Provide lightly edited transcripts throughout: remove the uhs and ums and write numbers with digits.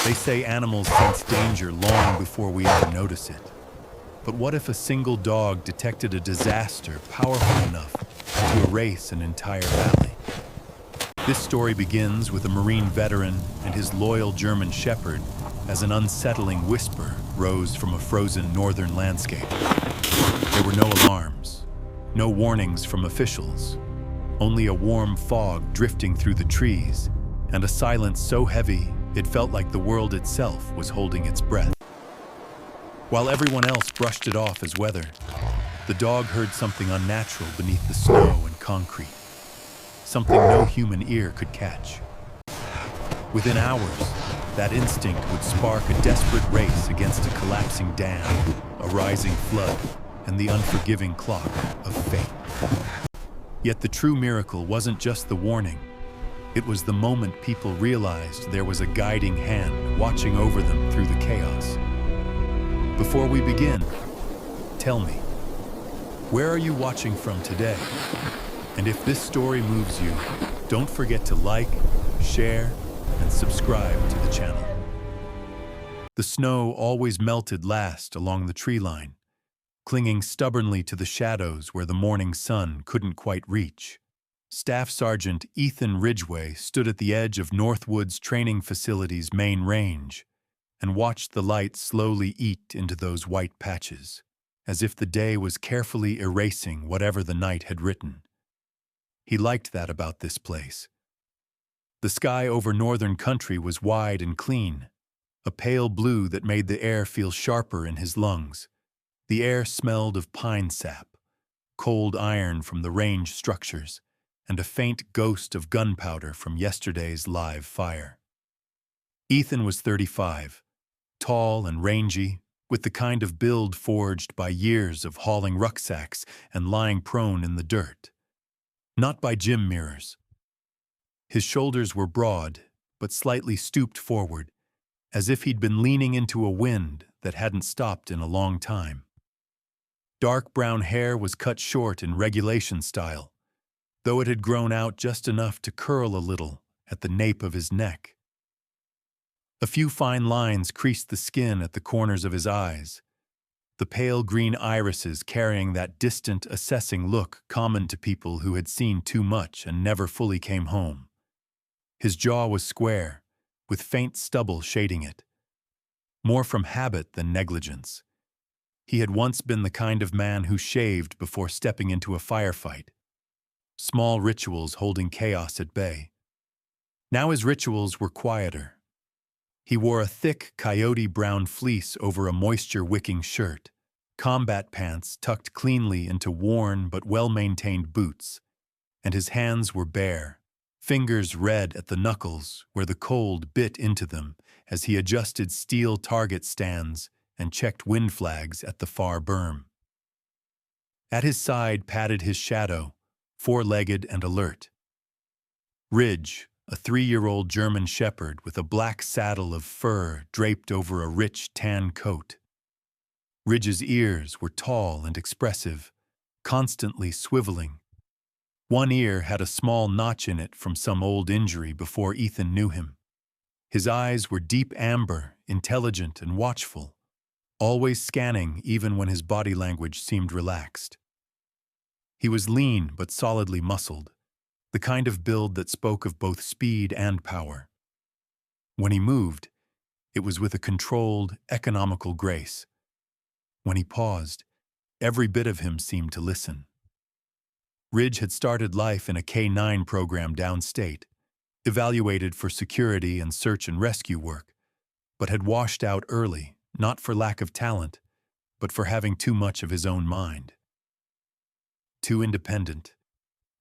They say animals sense danger long before we ever notice it. But what if a single dog detected a disaster powerful enough to erase an entire valley? This story begins with a Marine veteran and his loyal German shepherd as an unsettling whisper rose from a frozen northern landscape. There were no alarms, no warnings from officials, only a warm fog drifting through the trees, and a silence so heavy it felt like the world itself was holding its breath. While everyone else brushed it off as weather, the dog heard something unnatural beneath the snow and concrete, something no human ear could catch. Within hours, that instinct would spark a desperate race against a collapsing dam, a rising flood, and the unforgiving clock of fate. Yet the true miracle wasn't just the warning. It was the moment people realized there was a guiding hand watching over them through the chaos. Before we begin, tell me, where are you watching from today? And if this story moves you, don't forget to like, share, and subscribe to the channel. The snow always melted last along the tree line, clinging stubbornly to the shadows where the morning sun couldn't quite reach. Staff Sergeant Ethan Ridgway stood at the edge of Northwood's training facility's main range and watched the light slowly eat into those white patches, as if the day was carefully erasing whatever the night had written. He liked that about this place. The sky over northern country was wide and clean, a pale blue that made the air feel sharper in his lungs. The air smelled of pine sap, cold iron from the range structures, and a faint ghost of gunpowder from yesterday's live fire. Ethan was 35, tall and rangy, with the kind of build forged by years of hauling rucksacks and lying prone in the dirt. Not by gym mirrors. His shoulders were broad, but slightly stooped forward, as if he'd been leaning into a wind that hadn't stopped in a long time. Dark brown hair was cut short in regulation style, though it had grown out just enough to curl a little at the nape of his neck. A few fine lines creased the skin at the corners of his eyes, the pale green irises carrying that distant, assessing look common to people who had seen too much and never fully came home. His jaw was square, with faint stubble shading it, more from habit than negligence. He had once been the kind of man who shaved before stepping into a firefight, small rituals holding chaos at bay. Now his rituals were quieter. He wore a thick coyote brown fleece over a moisture-wicking shirt, combat pants tucked cleanly into worn but well-maintained boots, and his hands were bare, fingers red at the knuckles where the cold bit into them as he adjusted steel target stands and checked wind flags at the far berm. At his side padded his shadow, four-legged and alert. Ridge, a 3-year-old German shepherd with a black saddle of fur draped over a rich tan coat. Ridge's ears were tall and expressive, constantly swiveling. One ear had a small notch in it from some old injury before Ethan knew him. His eyes were deep amber, intelligent and watchful, always scanning even when his body language seemed relaxed. He was lean but solidly muscled, the kind of build that spoke of both speed and power. When he moved, it was with a controlled, economical grace. When he paused, every bit of him seemed to listen. Ridge had started life in a K-9 program downstate, evaluated for security and search and rescue work, but had washed out early, not for lack of talent, but for having too much of his own mind. Too independent,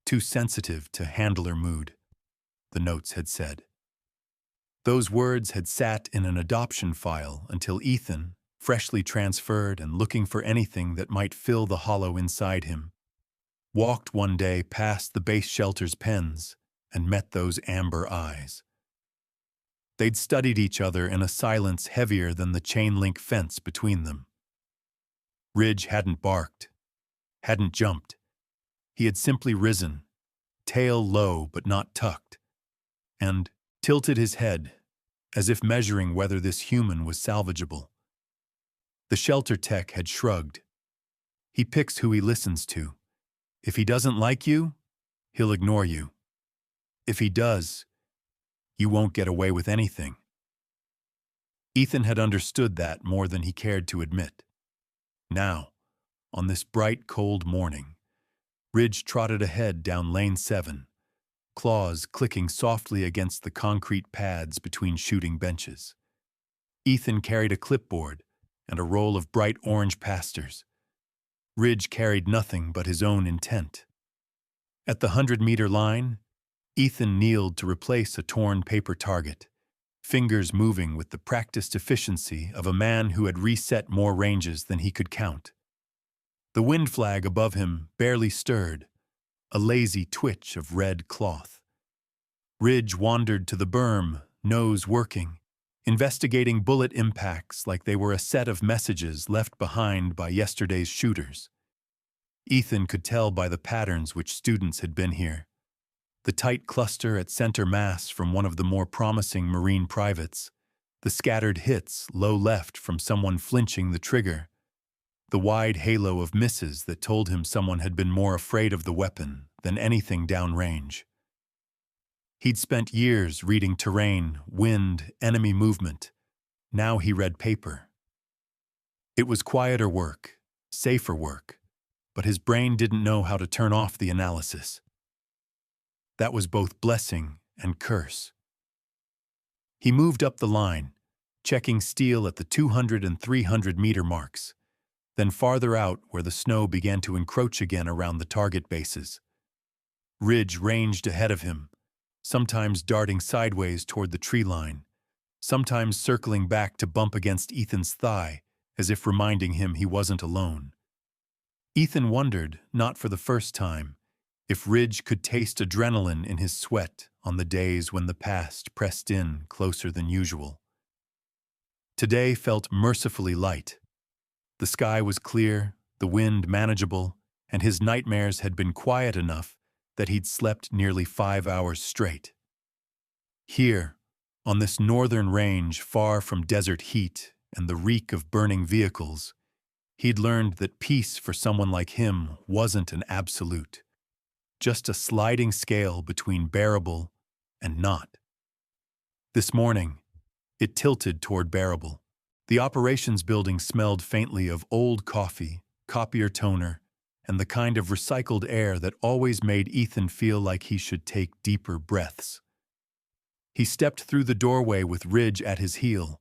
too sensitive to handler mood, the notes had said. Those words had sat in an adoption file until Ethan, freshly transferred and looking for anything that might fill the hollow inside him, walked one day past the base shelter's pens and met those amber eyes. They'd studied each other in a silence heavier than the chain-link fence between them. Ridge hadn't barked, hadn't jumped. He had simply risen, tail low but not tucked, and tilted his head, as if measuring whether this human was salvageable. The shelter tech had shrugged. He picks who he listens to. If he doesn't like you, he'll ignore you. If he does, you won't get away with anything. Ethan had understood that more than he cared to admit. Now, on this bright, cold morning, Ridge trotted ahead down Lane 7, claws clicking softly against the concrete pads between shooting benches. Ethan carried a clipboard and a roll of bright orange pastors. Ridge carried nothing but his own intent. At the 100-meter line, Ethan kneeled to replace a torn paper target, fingers moving with the practiced efficiency of a man who had reset more ranges than he could count. The wind flag above him barely stirred, a lazy twitch of red cloth. Ridge wandered to the berm, nose working, investigating bullet impacts like they were a set of messages left behind by yesterday's shooters. Ethan could tell by the patterns which students had been here. The tight cluster at center mass from one of the more promising Marine privates, the scattered hits low left from someone flinching the trigger, the wide halo of misses that told him someone had been more afraid of the weapon than anything downrange. He'd spent years reading terrain, wind, enemy movement. Now he read paper. It was quieter work, safer work, but his brain didn't know how to turn off the analysis. That was both blessing and curse. He moved up the line, checking steel at the 200 and 300-meter marks, then farther out where the snow began to encroach again around the target bases. Ridge ranged ahead of him, sometimes darting sideways toward the tree line, sometimes circling back to bump against Ethan's thigh, as if reminding him he wasn't alone. Ethan wondered, not for the first time, if Ridge could taste adrenaline in his sweat on the days when the past pressed in closer than usual. Today felt mercifully light. The sky was clear, the wind manageable, and his nightmares had been quiet enough that he'd slept nearly 5 hours straight. Here, on this northern range far from desert heat and the reek of burning vehicles, he'd learned that peace for someone like him wasn't an absolute, just a sliding scale between bearable and not. This morning, it tilted toward bearable. The operations building smelled faintly of old coffee, copier toner, and the kind of recycled air that always made Ethan feel like he should take deeper breaths. He stepped through the doorway with Ridge at his heel.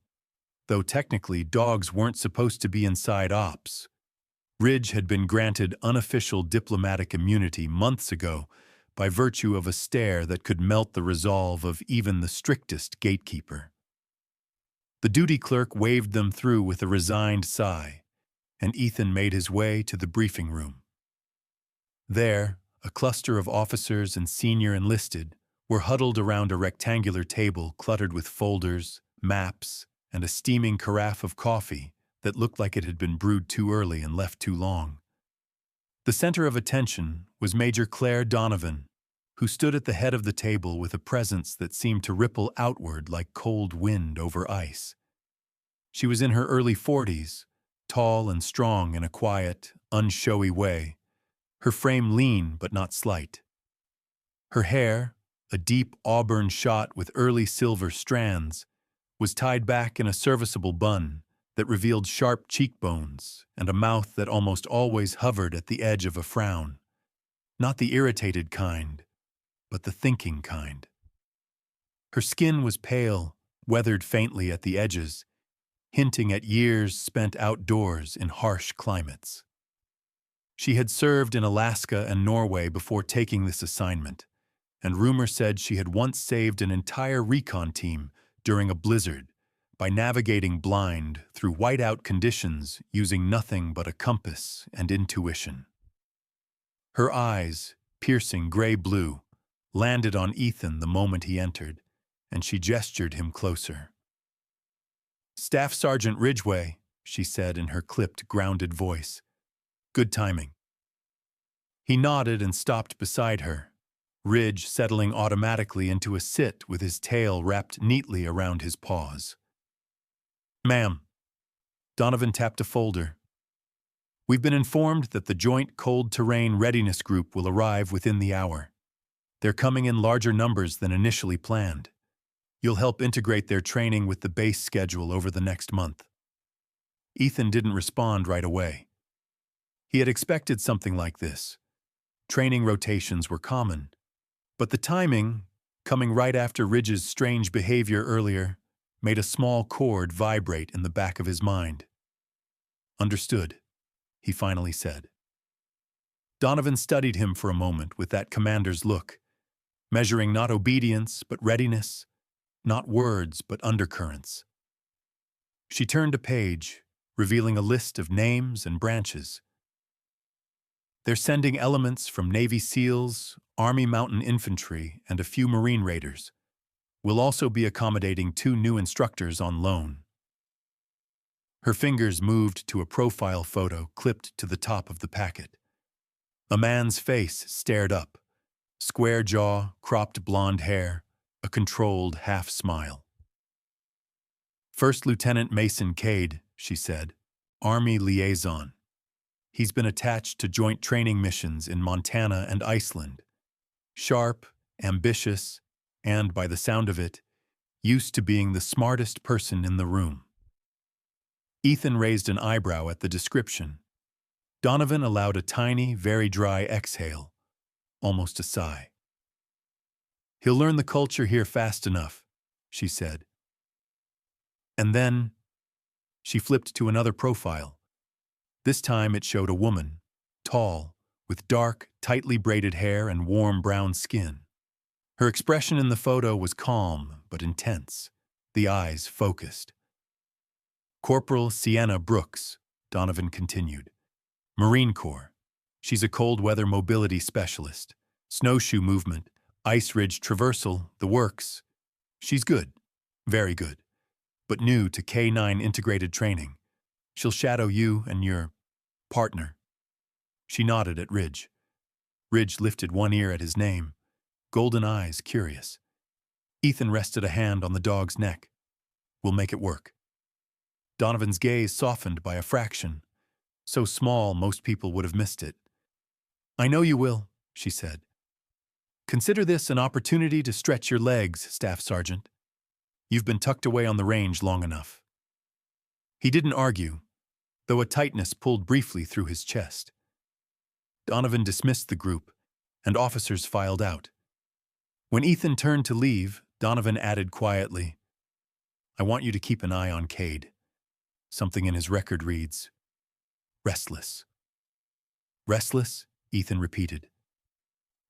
Though technically dogs weren't supposed to be inside ops, Ridge had been granted unofficial diplomatic immunity months ago by virtue of a stare that could melt the resolve of even the strictest gatekeeper. The duty clerk waved them through with a resigned sigh, and Ethan made his way to the briefing room. There, a cluster of officers and senior enlisted were huddled around a rectangular table cluttered with folders, maps, and a steaming carafe of coffee that looked like it had been brewed too early and left too long. The center of attention was Major Claire Donovan, who stood at the head of the table with a presence that seemed to ripple outward like cold wind over ice. She was in her early 40s, tall and strong in a quiet, unshowy way, her frame lean but not slight. Her hair, a deep auburn shot with early silver strands, was tied back in a serviceable bun that revealed sharp cheekbones and a mouth that almost always hovered at the edge of a frown. Not the irritated kind, but the thinking kind. Her skin was pale, weathered faintly at the edges, hinting at years spent outdoors in harsh climates. She had served in Alaska and Norway before taking this assignment, and rumor said she had once saved an entire recon team during a blizzard by navigating blind through whiteout conditions using nothing but a compass and intuition. Her eyes, piercing gray-blue, landed on Ethan the moment he entered, and she gestured him closer. "Staff Sergeant Ridgway," she said in her clipped, grounded voice. "Good timing." He nodded and stopped beside her, Ridge settling automatically into a sit with his tail wrapped neatly around his paws. "Ma'am." Donovan tapped a folder. "We've been informed that the Joint Cold Terrain Readiness Group will arrive within the hour. They're coming in larger numbers than initially planned. You'll help integrate their training with the base schedule over the next month." Ethan didn't respond right away. He had expected something like this. Training rotations were common. But the timing, coming right after Ridge's strange behavior earlier, made a small chord vibrate in the back of his mind. "Understood," he finally said. Donovan studied him for a moment with that commander's look, measuring not obedience but readiness, not words but undercurrents. She turned a page, revealing a list of names and branches. "They're sending elements from Navy SEALs, Army Mountain Infantry, and a few Marine Raiders. We'll also be accommodating 2 new instructors on loan." Her fingers moved to a profile photo clipped to the top of the packet. A man's face stared up, square jaw, cropped blonde hair, a controlled half-smile. "First Lieutenant Mason Cade," she said, "Army Liaison. He's been attached to joint training missions in Montana and Iceland. Sharp, ambitious, and, by the sound of it, used to being the smartest person in the room." Ethan raised an eyebrow at the description. Donovan allowed a tiny, very dry exhale, almost a sigh. "He'll learn the culture here fast enough," she said. And then she flipped to another profile. This time it showed a woman, tall, with dark, tightly braided hair and warm brown skin. Her expression in the photo was calm but intense, the eyes focused. "Corporal Sienna Brooks," Donovan continued. "Marine Corps. She's a cold-weather mobility specialist. Snowshoe movement, ice ridge traversal, the works. She's good, very good, but new to K-9 integrated training. She'll shadow you and your partner." She nodded at Ridge. Ridge lifted one ear at his name, golden eyes curious. Ethan rested a hand on the dog's neck. "We'll make it work." Donovan's gaze softened by a fraction, so small most people would have missed it. "I know you will," she said. "Consider this an opportunity to stretch your legs, Staff Sergeant. You've been tucked away on the range long enough." He didn't argue, though a tightness pulled briefly through his chest. Donovan dismissed the group, and officers filed out. When Ethan turned to leave, Donovan added quietly, "I want you to keep an eye on Cade." Something in his record reads, "Restless." "Restless?" Ethan repeated.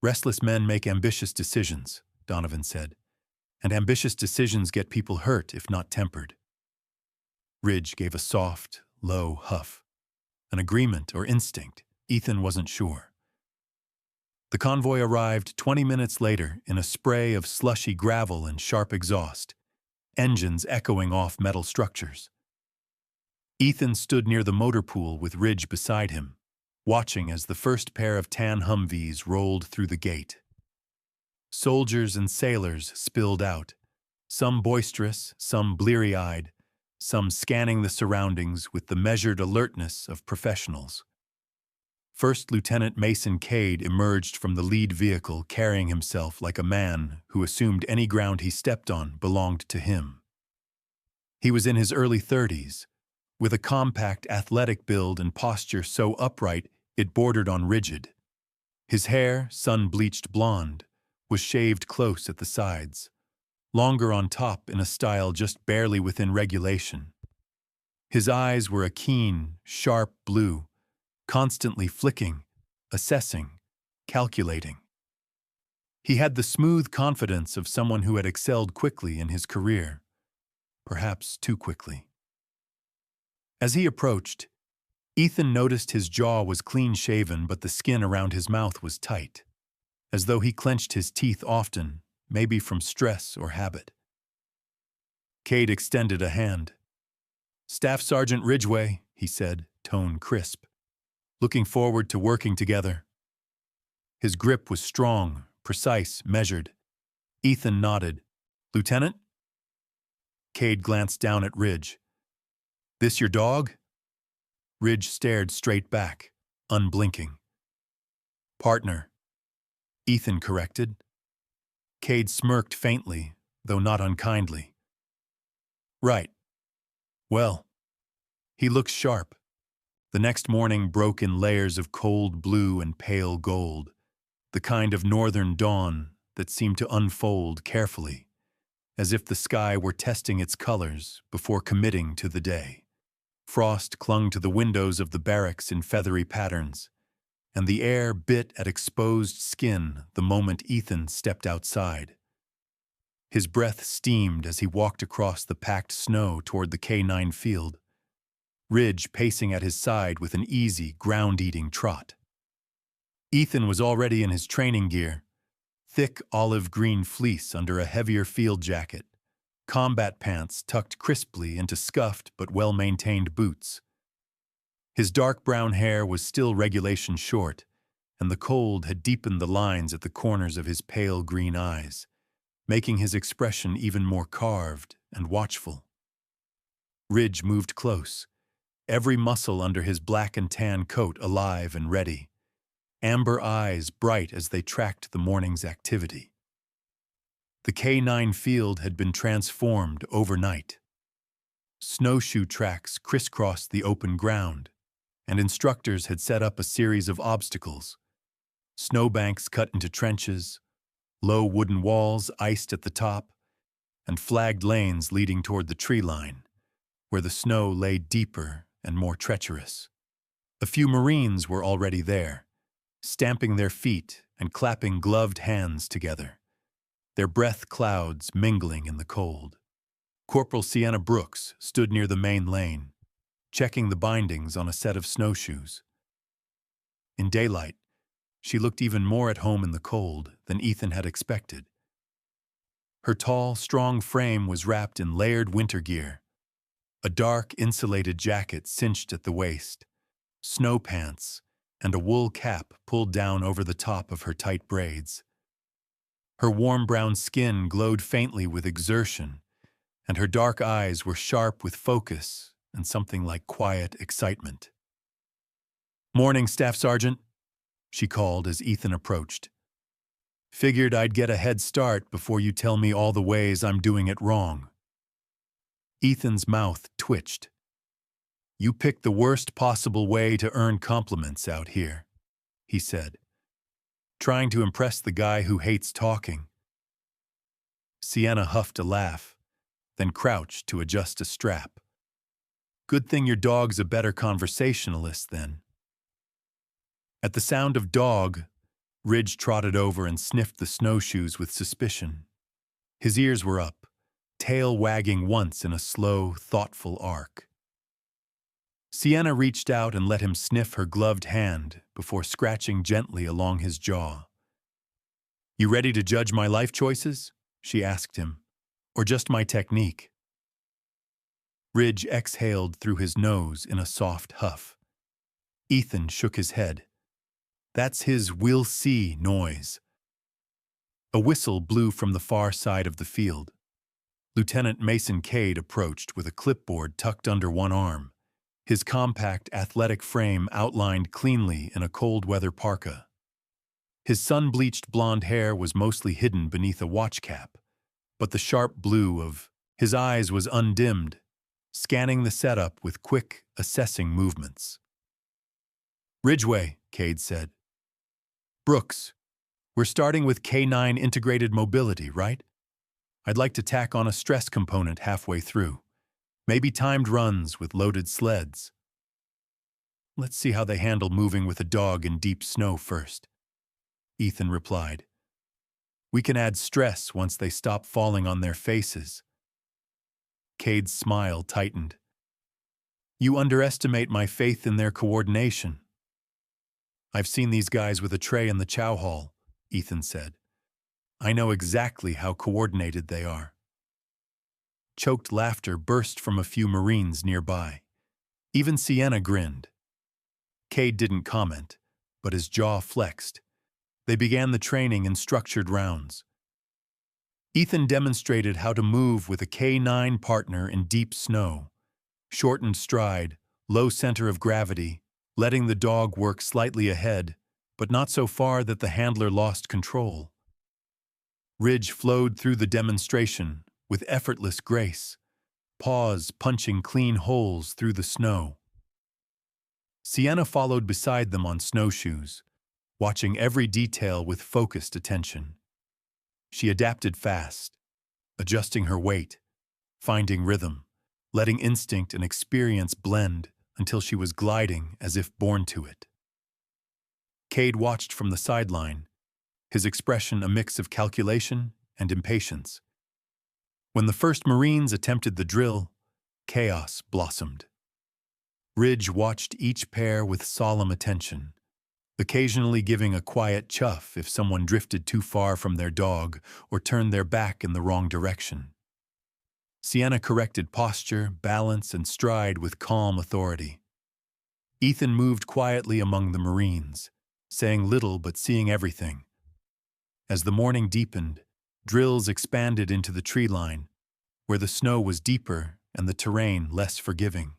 "Restless men make ambitious decisions," Donovan said, "and ambitious decisions get people hurt if not tempered." Ridge gave a soft, low huff. An agreement or instinct, Ethan wasn't sure. The convoy arrived 20 minutes later in a spray of slushy gravel and sharp exhaust, engines echoing off metal structures. Ethan stood near the motor pool with Ridge beside him, watching as the first pair of tan Humvees rolled through the gate. Soldiers and sailors spilled out, some boisterous, some bleary-eyed, some scanning the surroundings with the measured alertness of professionals. First Lieutenant Mason Cade emerged from the lead vehicle carrying himself like a man who assumed any ground he stepped on belonged to him. He was in his early 30s, with a compact athletic build and posture so upright it bordered on rigid. His hair, sun-bleached blonde, was shaved close at the sides, longer on top in a style just barely within regulation. His eyes were a keen, sharp blue, constantly flicking, assessing, calculating. He had the smooth confidence of someone who had excelled quickly in his career, perhaps too quickly. As he approached, Ethan noticed his jaw was clean-shaven but the skin around his mouth was tight, as though he clenched his teeth often, maybe from stress or habit. Cade extended a hand. "Staff Sergeant Ridgway," he said, tone crisp. "Looking forward to working together." His grip was strong, precise, measured. Ethan nodded. Lieutenant? Cade glanced down at Ridge. This your dog? Ridge stared straight back, unblinking. Partner, Ethan corrected. Cade smirked faintly, though not unkindly. Right. Well, he looks sharp. The next morning broke in layers of cold blue and pale gold, the kind of northern dawn that seemed to unfold carefully, as if the sky were testing its colors before committing to the day. Frost clung to the windows of the barracks in feathery patterns, and the air bit at exposed skin the moment Ethan stepped outside. His breath steamed as he walked across the packed snow toward the K9 field, Ridge pacing at his side with an easy, ground-eating trot. Ethan was already in his training gear, thick olive-green fleece under a heavier field jacket, combat pants tucked crisply into scuffed but well-maintained boots. His dark brown hair was still regulation short, and the cold had deepened the lines at the corners of his pale green eyes, making his expression even more carved and watchful. Ridge moved close, every muscle under his black and tan coat alive and ready, amber eyes bright as they tracked the morning's activity. The K9 field had been transformed overnight. Snowshoe tracks crisscrossed the open ground, and instructors had set up a series of obstacles. Snowbanks cut into trenches, low wooden walls iced at the top, and flagged lanes leading toward the tree line, where the snow lay deeper and more treacherous. A few Marines were already there, stamping their feet and clapping gloved hands together, their breath clouds mingling in the cold. Corporal Sienna Brooks stood near the main lane, checking the bindings on a set of snowshoes. In daylight, she looked even more at home in the cold than Ethan had expected. Her tall, strong frame was wrapped in layered winter gear, a dark, insulated jacket cinched at the waist, snow pants, and a wool cap pulled down over the top of her tight braids. Her warm brown skin glowed faintly with exertion, and her dark eyes were sharp with focus and something like quiet excitement. "Morning, Staff Sergeant," she called as Ethan approached. "Figured I'd get a head start before you tell me all the ways I'm doing it wrong." Ethan's mouth twitched. "You picked the worst possible way to earn compliments out here," he said. "Trying to impress the guy who hates talking." Sienna huffed a laugh, then crouched to adjust a strap. "Good thing your dog's a better conversationalist, then." At the sound of dog, Ridge trotted over and sniffed the snowshoes with suspicion. His ears were up, tail wagging once in a slow, thoughtful arc. Sienna reached out and let him sniff her gloved hand before scratching gently along his jaw. "You ready to judge my life choices?" she asked him. "Or just my technique?" Ridge exhaled through his nose in a soft huff. Ethan shook his head. That's his "we'll see" noise. A whistle blew from the far side of the field. Lieutenant Mason Cade approached with a clipboard tucked under one arm, his compact, athletic frame outlined cleanly in a cold-weather parka. His sun-bleached blonde hair was mostly hidden beneath a watch cap, but the sharp blue of his eyes was undimmed, scanning the setup with quick, assessing movements. "Ridgeway," Cade said. "Brooks, we're starting with K9 integrated mobility, right? I'd like to tack on a stress component halfway through. Maybe timed runs with loaded sleds. Let's see how they handle moving with a dog in deep snow first," Ethan replied. "We can add stress once they stop falling on their faces." Cade's smile tightened. "You underestimate my faith in their coordination." "I've seen these guys with a tray in the chow hall," Ethan said. "I know exactly how coordinated they are." Choked laughter burst from a few Marines nearby. Even Sienna grinned. Cade didn't comment, but his jaw flexed. They began the training in structured rounds. Ethan demonstrated how to move with a K9 partner in deep snow, shortened stride, low center of gravity, letting the dog work slightly ahead, but not so far that the handler lost control. Ridge flowed through the demonstration with effortless grace, paws punching clean holes through the snow. Sienna followed beside them on snowshoes, watching every detail with focused attention. She adapted fast, adjusting her weight, finding rhythm, letting instinct and experience blend until she was gliding as if born to it. Cade watched from the sideline, his expression a mix of calculation and impatience. When the first Marines attempted the drill, chaos blossomed. Ridge watched each pair with solemn attention, occasionally giving a quiet chuff if someone drifted too far from their dog or turned their back in the wrong direction. Sienna corrected posture, balance, and stride with calm authority. Ethan moved quietly among the Marines, saying little but seeing everything. As the morning deepened, drills expanded into the tree line, where the snow was deeper and the terrain less forgiving.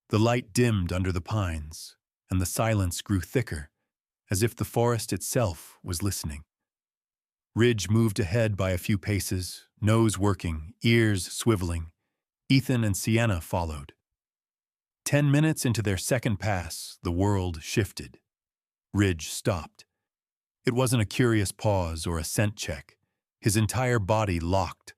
The light dimmed under the pines, and the silence grew thicker, as if the forest itself was listening. Ridge moved ahead by a few paces, nose working, ears swiveling. Ethan and Sienna followed. 10 minutes into their second pass, the world shifted. Ridge stopped. It wasn't a curious pause or a scent check. His entire body locked,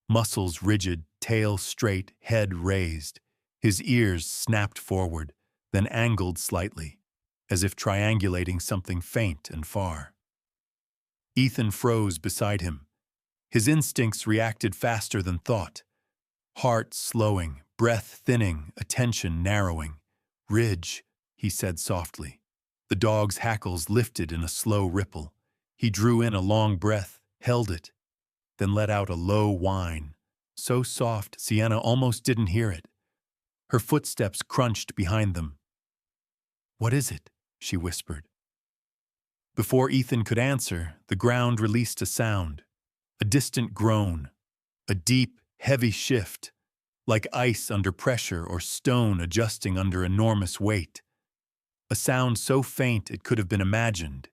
muscles rigid, tail straight, head raised. His ears snapped forward, then angled slightly, as if triangulating something faint and far. Ethan froze beside him. His instincts reacted faster than thought. Heart slowing, breath thinning, attention narrowing. "Ridge," he said softly. The dog's hackles lifted in a slow ripple. He drew in a long breath, held it, then let out a low whine, so soft Sienna almost didn't hear it. Her footsteps crunched behind them. "What is it?" she whispered. Before Ethan could answer, the ground released a sound, a distant groan, a deep, heavy shift, like ice under pressure or stone adjusting under enormous weight. A sound so faint it could have been imagined,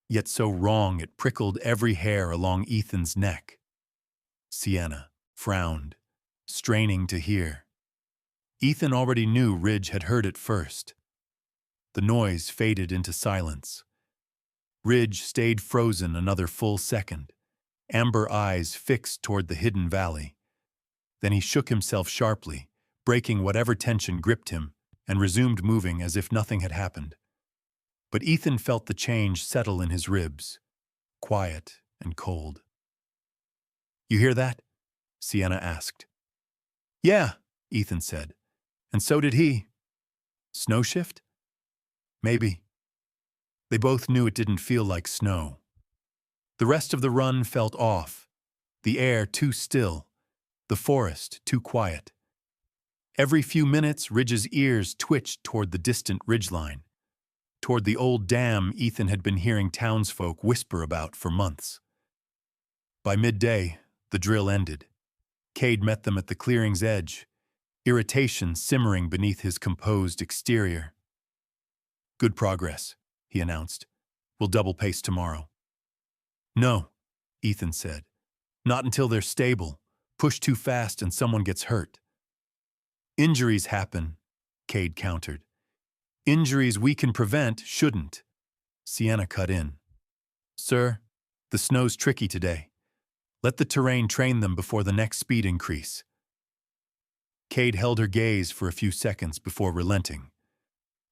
yet so wrong it prickled every hair along Ethan's neck. Sienna frowned, straining to hear. Ethan already knew Ridge had heard it first. The noise faded into silence. Ridge stayed frozen another full second, amber eyes fixed toward the hidden valley. Then he shook himself sharply, breaking whatever tension gripped him, and resumed moving as if nothing had happened. But Ethan felt the change settle in his ribs, quiet and cold. "You hear that?" Sienna asked. "Yeah," Ethan said. "And so did he." "Snow shift?" "Maybe." They both knew it didn't feel like snow. The rest of the run felt off, the air too still, the forest too quiet. Every few minutes, Ridge's ears twitched toward the distant ridgeline, toward the old dam Ethan had been hearing townsfolk whisper about for months. By midday, the drill ended. Cade met them at the clearing's edge, irritation simmering beneath his composed exterior. "Good progress," he announced. "We'll double pace tomorrow." "No," Ethan said. "Not until they're stable. Push too fast and someone gets hurt." "Injuries happen," Cade countered. "Injuries we can prevent shouldn't." Sienna cut in. "Sir, the snow's tricky today. Let the terrain train them before the next speed increase." Cade held her gaze for a few seconds before relenting.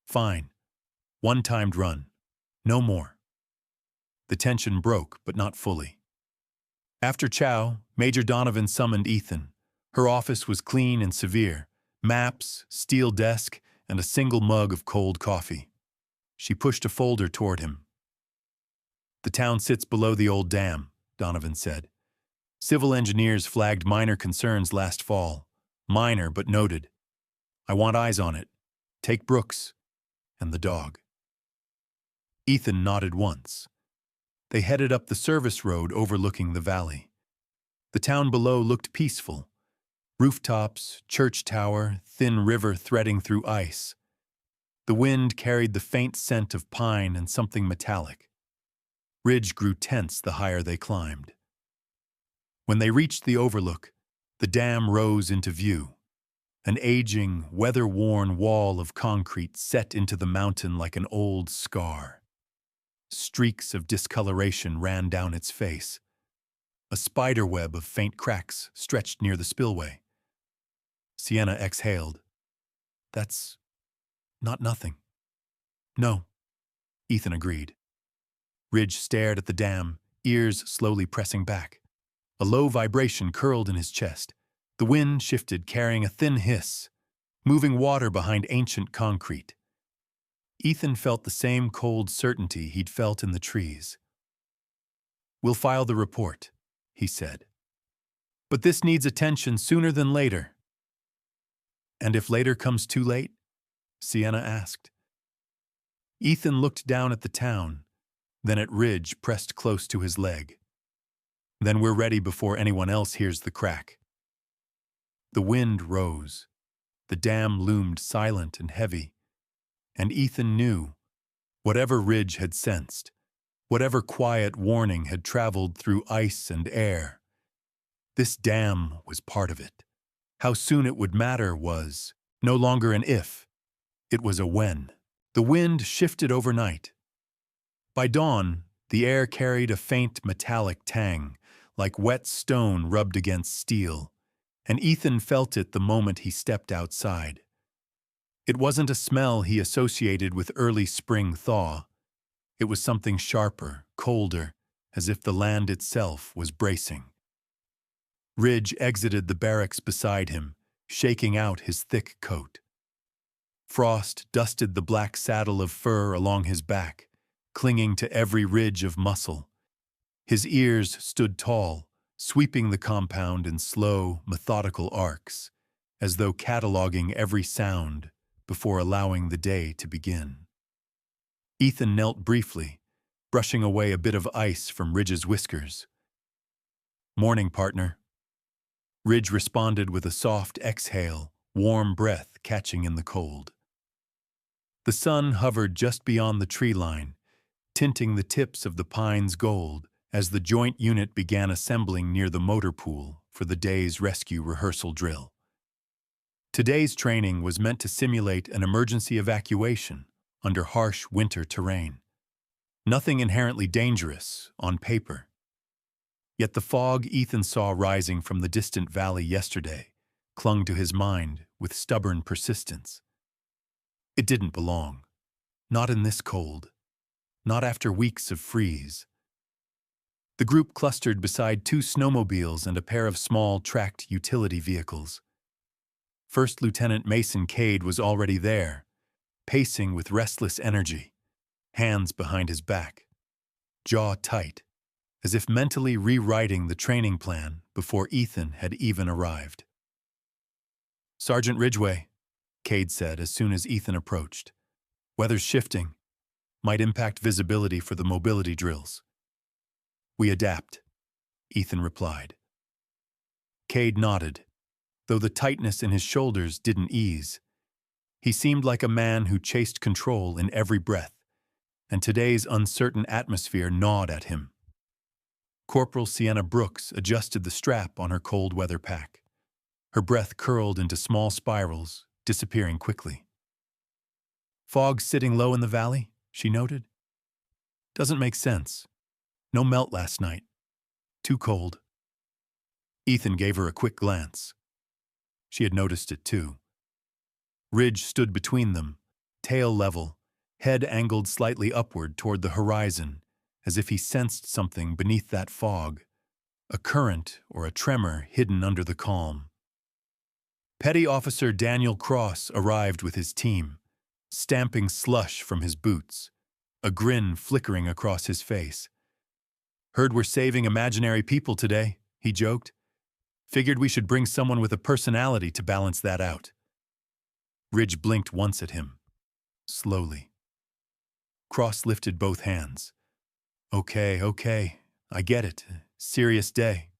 "Fine. One timed run. No more." The tension broke, but not fully. After chow, Major Donovan summoned Ethan. Her office was clean and severe. Maps, steel desk, and a single mug of cold coffee. She pushed a folder toward him. "The town sits below the old dam," Donovan said. "Civil engineers flagged minor concerns last fall. Minor, but noted. I want eyes on it. Take Brooks and the dog." Ethan nodded once. They headed up the service road overlooking the valley. The town below looked peaceful. Rooftops, church tower, thin river threading through ice. The wind carried the faint scent of pine and something metallic. Ridge grew tense the higher they climbed. When they reached the overlook, the dam rose into view. An aging, weather-worn wall of concrete set into the mountain like an old scar. Streaks of discoloration ran down its face. A spiderweb of faint cracks stretched near the spillway. Sienna exhaled. That's not nothing. No, Ethan agreed. Ridge stared at the dam, ears slowly pressing back. A low vibration curled in his chest. The wind shifted, carrying a thin hiss, moving water behind ancient concrete. Ethan felt the same cold certainty he'd felt in the trees. "We'll file the report," he said. "But this needs attention sooner than later." "And if later comes too late?" Sienna asked. Ethan looked down at the town, then at Ridge pressed close to his leg. "Then we're ready before anyone else hears the crack." The wind rose. The dam loomed silent and heavy. And Ethan knew, whatever Ridge had sensed, whatever quiet warning had traveled through ice and air, this dam was part of it. How soon it would matter was no longer an if, it was a when. The wind shifted overnight. By dawn, the air carried a faint metallic tang, like wet stone rubbed against steel, and Ethan felt it the moment he stepped outside. It wasn't a smell he associated with early spring thaw. It was something sharper, colder, as if the land itself was bracing. Ridge exited the barracks beside him, shaking out his thick coat. Frost dusted the black saddle of fur along his back, clinging to every ridge of muscle. His ears stood tall, sweeping the compound in slow, methodical arcs, as though cataloging every sound before allowing the day to begin. Ethan knelt briefly, brushing away a bit of ice from Ridge's whiskers. "Morning, partner." Ridge responded with a soft exhale, warm breath catching in the cold. The sun hovered just beyond the tree line, tinting the tips of the pines gold as the joint unit began assembling near the motor pool for the day's rescue rehearsal drill. Today's training was meant to simulate an emergency evacuation under harsh winter terrain. Nothing inherently dangerous on paper. Yet the fog Ethan saw rising from the distant valley yesterday clung to his mind with stubborn persistence. It didn't belong. Not in this cold. Not after weeks of freeze. The group clustered beside 2 snowmobiles and a pair of small, tracked utility vehicles. First Lieutenant Mason Cade was already there, pacing with restless energy, hands behind his back, jaw tight, as if mentally rewriting the training plan before Ethan had even arrived. "Sergeant Ridgway," Cade said as soon as Ethan approached. "Weather's shifting. Might impact visibility for the mobility drills." "We adapt," Ethan replied. Cade nodded, though the tightness in his shoulders didn't ease. He seemed like a man who chased control in every breath, and today's uncertain atmosphere gnawed at him. Corporal Sienna Brooks adjusted the strap on her cold weather pack. Her breath curled into small spirals, disappearing quickly. "Fog sitting low in the valley," she noted. "Doesn't make sense. No melt last night. Too cold." Ethan gave her a quick glance. She had noticed it too. Ridge stood between them, tail level, head angled slightly upward toward the horizon, as if he sensed something beneath that fog, a current or a tremor hidden under the calm. Petty Officer Daniel Cross arrived with his team, stamping slush from his boots, a grin flickering across his face. "Heard we're saving imaginary people today," he joked. "Figured we should bring someone with a personality to balance that out." Ridge blinked once at him, slowly. Cross lifted both hands. Okay, I get it. Serious day.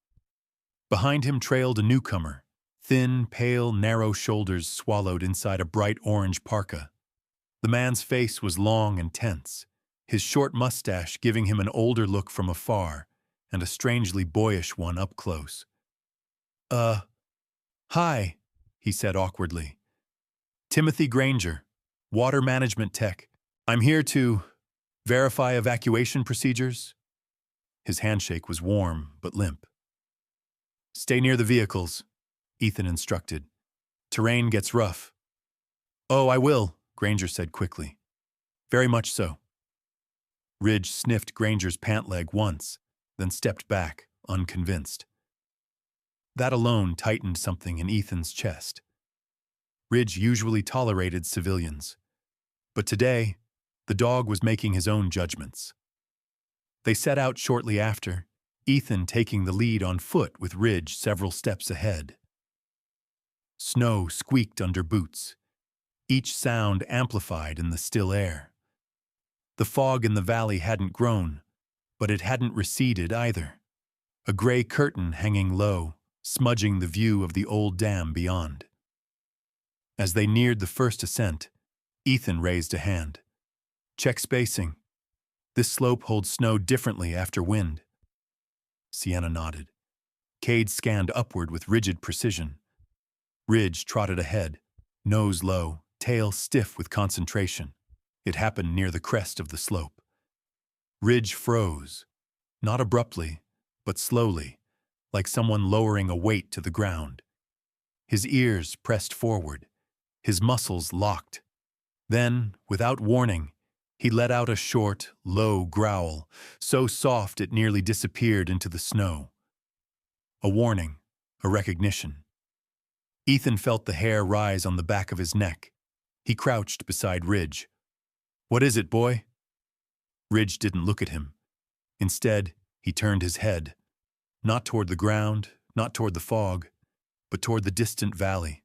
Behind him trailed a newcomer, thin, pale, narrow shoulders swallowed inside a bright orange parka. The man's face was long and tense, his short mustache giving him an older look from afar and a strangely boyish one up close. Hi, he said awkwardly. Timothy Granger, water management tech. I'm here to verify evacuation procedures. His handshake was warm but limp. Stay near the vehicles, Ethan instructed. Terrain gets rough. Oh, I will, Granger said quickly. Very much so. Ridge sniffed Granger's pant leg once, then stepped back, unconvinced. That alone tightened something in Ethan's chest. Ridge usually tolerated civilians, but today, the dog was making his own judgments. They set out shortly after, Ethan taking the lead on foot with Ridge several steps ahead. Snow squeaked under boots, each sound amplified in the still air. The fog in the valley hadn't grown, but it hadn't receded either. A gray curtain hanging low, smudging the view of the old dam beyond. As they neared the first ascent, Ethan raised a hand. Check spacing. This slope holds snow differently after wind. Sienna nodded. Cade scanned upward with rigid precision. Ridge trotted ahead, nose low, tail stiff with concentration. It happened near the crest of the slope. Ridge froze, not abruptly, but slowly, like someone lowering a weight to the ground. His ears pressed forward, his muscles locked. Then, without warning, he let out a short, low growl, so soft it nearly disappeared into the snow. A warning, a recognition. Ethan felt the hair rise on the back of his neck. He crouched beside Ridge. What is it, boy? Ridge didn't look at him. Instead, he turned his head, not toward the ground, not toward the fog, but toward the distant valley,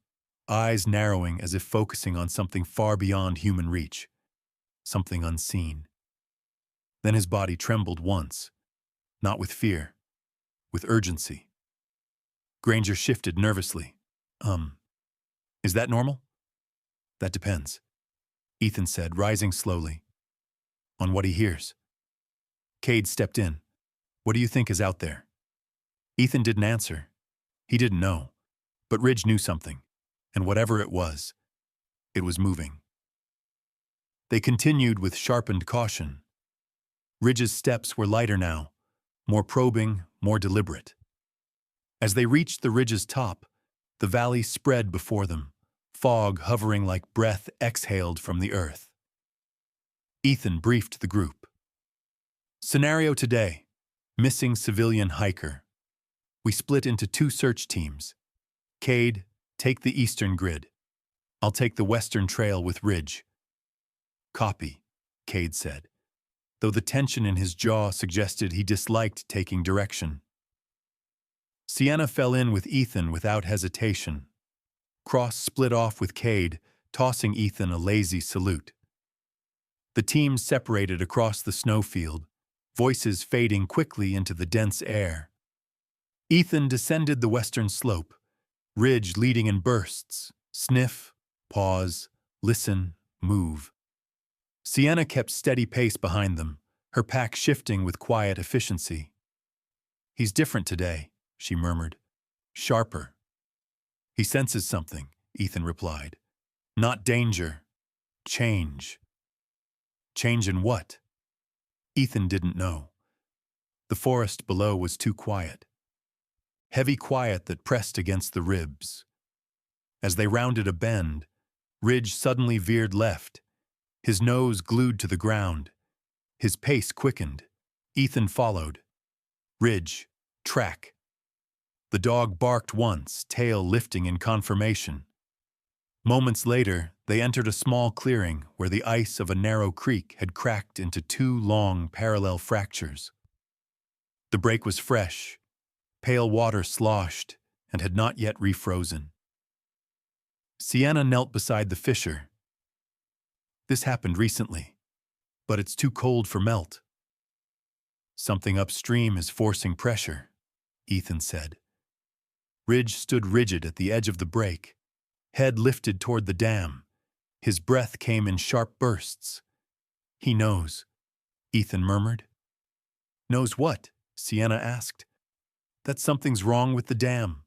eyes narrowing as if focusing on something far beyond human reach, something unseen. Then his body trembled once, not with fear, with urgency. Granger shifted nervously. Is that normal? That depends, Ethan said, rising slowly. On what he hears. Cade stepped in. What do you think is out there? Ethan didn't answer. He didn't know. But Ridge knew something, and whatever it was moving. They continued with sharpened caution. Ridge's steps were lighter now, more probing, more deliberate. As they reached the ridge's top, the valley spread before them, fog hovering like breath exhaled from the earth. Ethan briefed the group. Scenario today, missing civilian hiker. We split into 2 search teams. Cade, take the eastern grid. I'll take the western trail with Ridge. Copy, Cade said, though the tension in his jaw suggested he disliked taking direction. Sienna fell in with Ethan without hesitation. Cross split off with Cade, tossing Ethan a lazy salute. The teams separated across the snowfield, voices fading quickly into the dense air. Ethan descended the western slope, Ridge leading in bursts, sniff, pause, listen, move. Sienna kept steady pace behind them, her pack shifting with quiet efficiency. He's different today, she murmured. Sharper. He senses something, Ethan replied. Not danger. Change. Change in what? Ethan didn't know. The forest below was too quiet. Heavy quiet that pressed against the ribs. As they rounded a bend, Ridge suddenly veered left, his nose glued to the ground. His pace quickened. Ethan followed. Ridge, track. The dog barked once, tail lifting in confirmation. Moments later, they entered a small clearing where the ice of a narrow creek had cracked into 2 long, parallel fractures. The break was fresh, pale water sloshed, and had not yet refrozen. Sienna knelt beside the fissure. This happened recently, but it's too cold for melt. Something upstream is forcing pressure, Ethan said. Ridge stood rigid at the edge of the break, head lifted toward the dam. His breath came in sharp bursts. He knows, Ethan murmured. Knows what? Sienna asked. That something's wrong with the dam.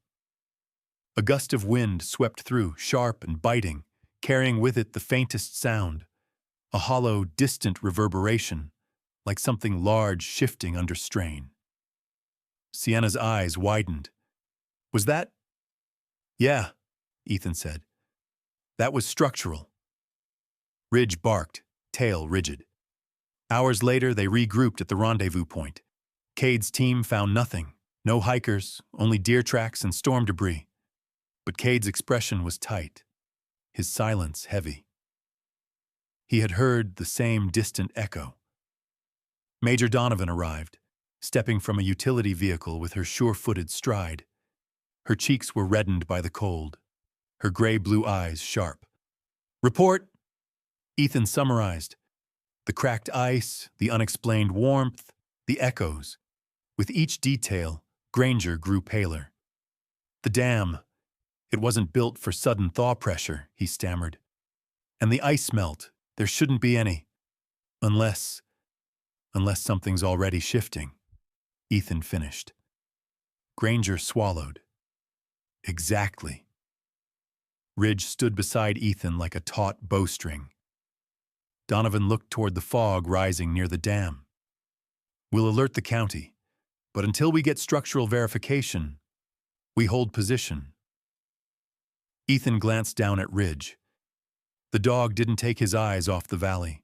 A gust of wind swept through, sharp and biting, carrying with it the faintest sound, a hollow, distant reverberation, like something large shifting under strain. Sienna's eyes widened. Was that? Yeah, Ethan said. That was structural. Ridge barked, tail rigid. Hours later, they regrouped at the rendezvous point. Cade's team found nothing. No hikers, only deer tracks and storm debris. But Cade's expression was tight, his silence heavy. He had heard the same distant echo. Major Donovan arrived, stepping from a utility vehicle with her sure-footed stride. Her cheeks were reddened by the cold, her gray-blue eyes sharp. Report, Ethan summarized. The cracked ice, the unexplained warmth, the echoes. With each detail, Granger grew paler. The dam, it wasn't built for sudden thaw pressure, he stammered. And the ice melt, there shouldn't be any. Unless something's already shifting, Ethan finished. Granger swallowed. Exactly. Ridge stood beside Ethan like a taut bowstring. Donovan looked toward the fog rising near the dam. We'll alert the county, but until we get structural verification, we hold position. Ethan glanced down at Ridge. The dog didn't take his eyes off the valley.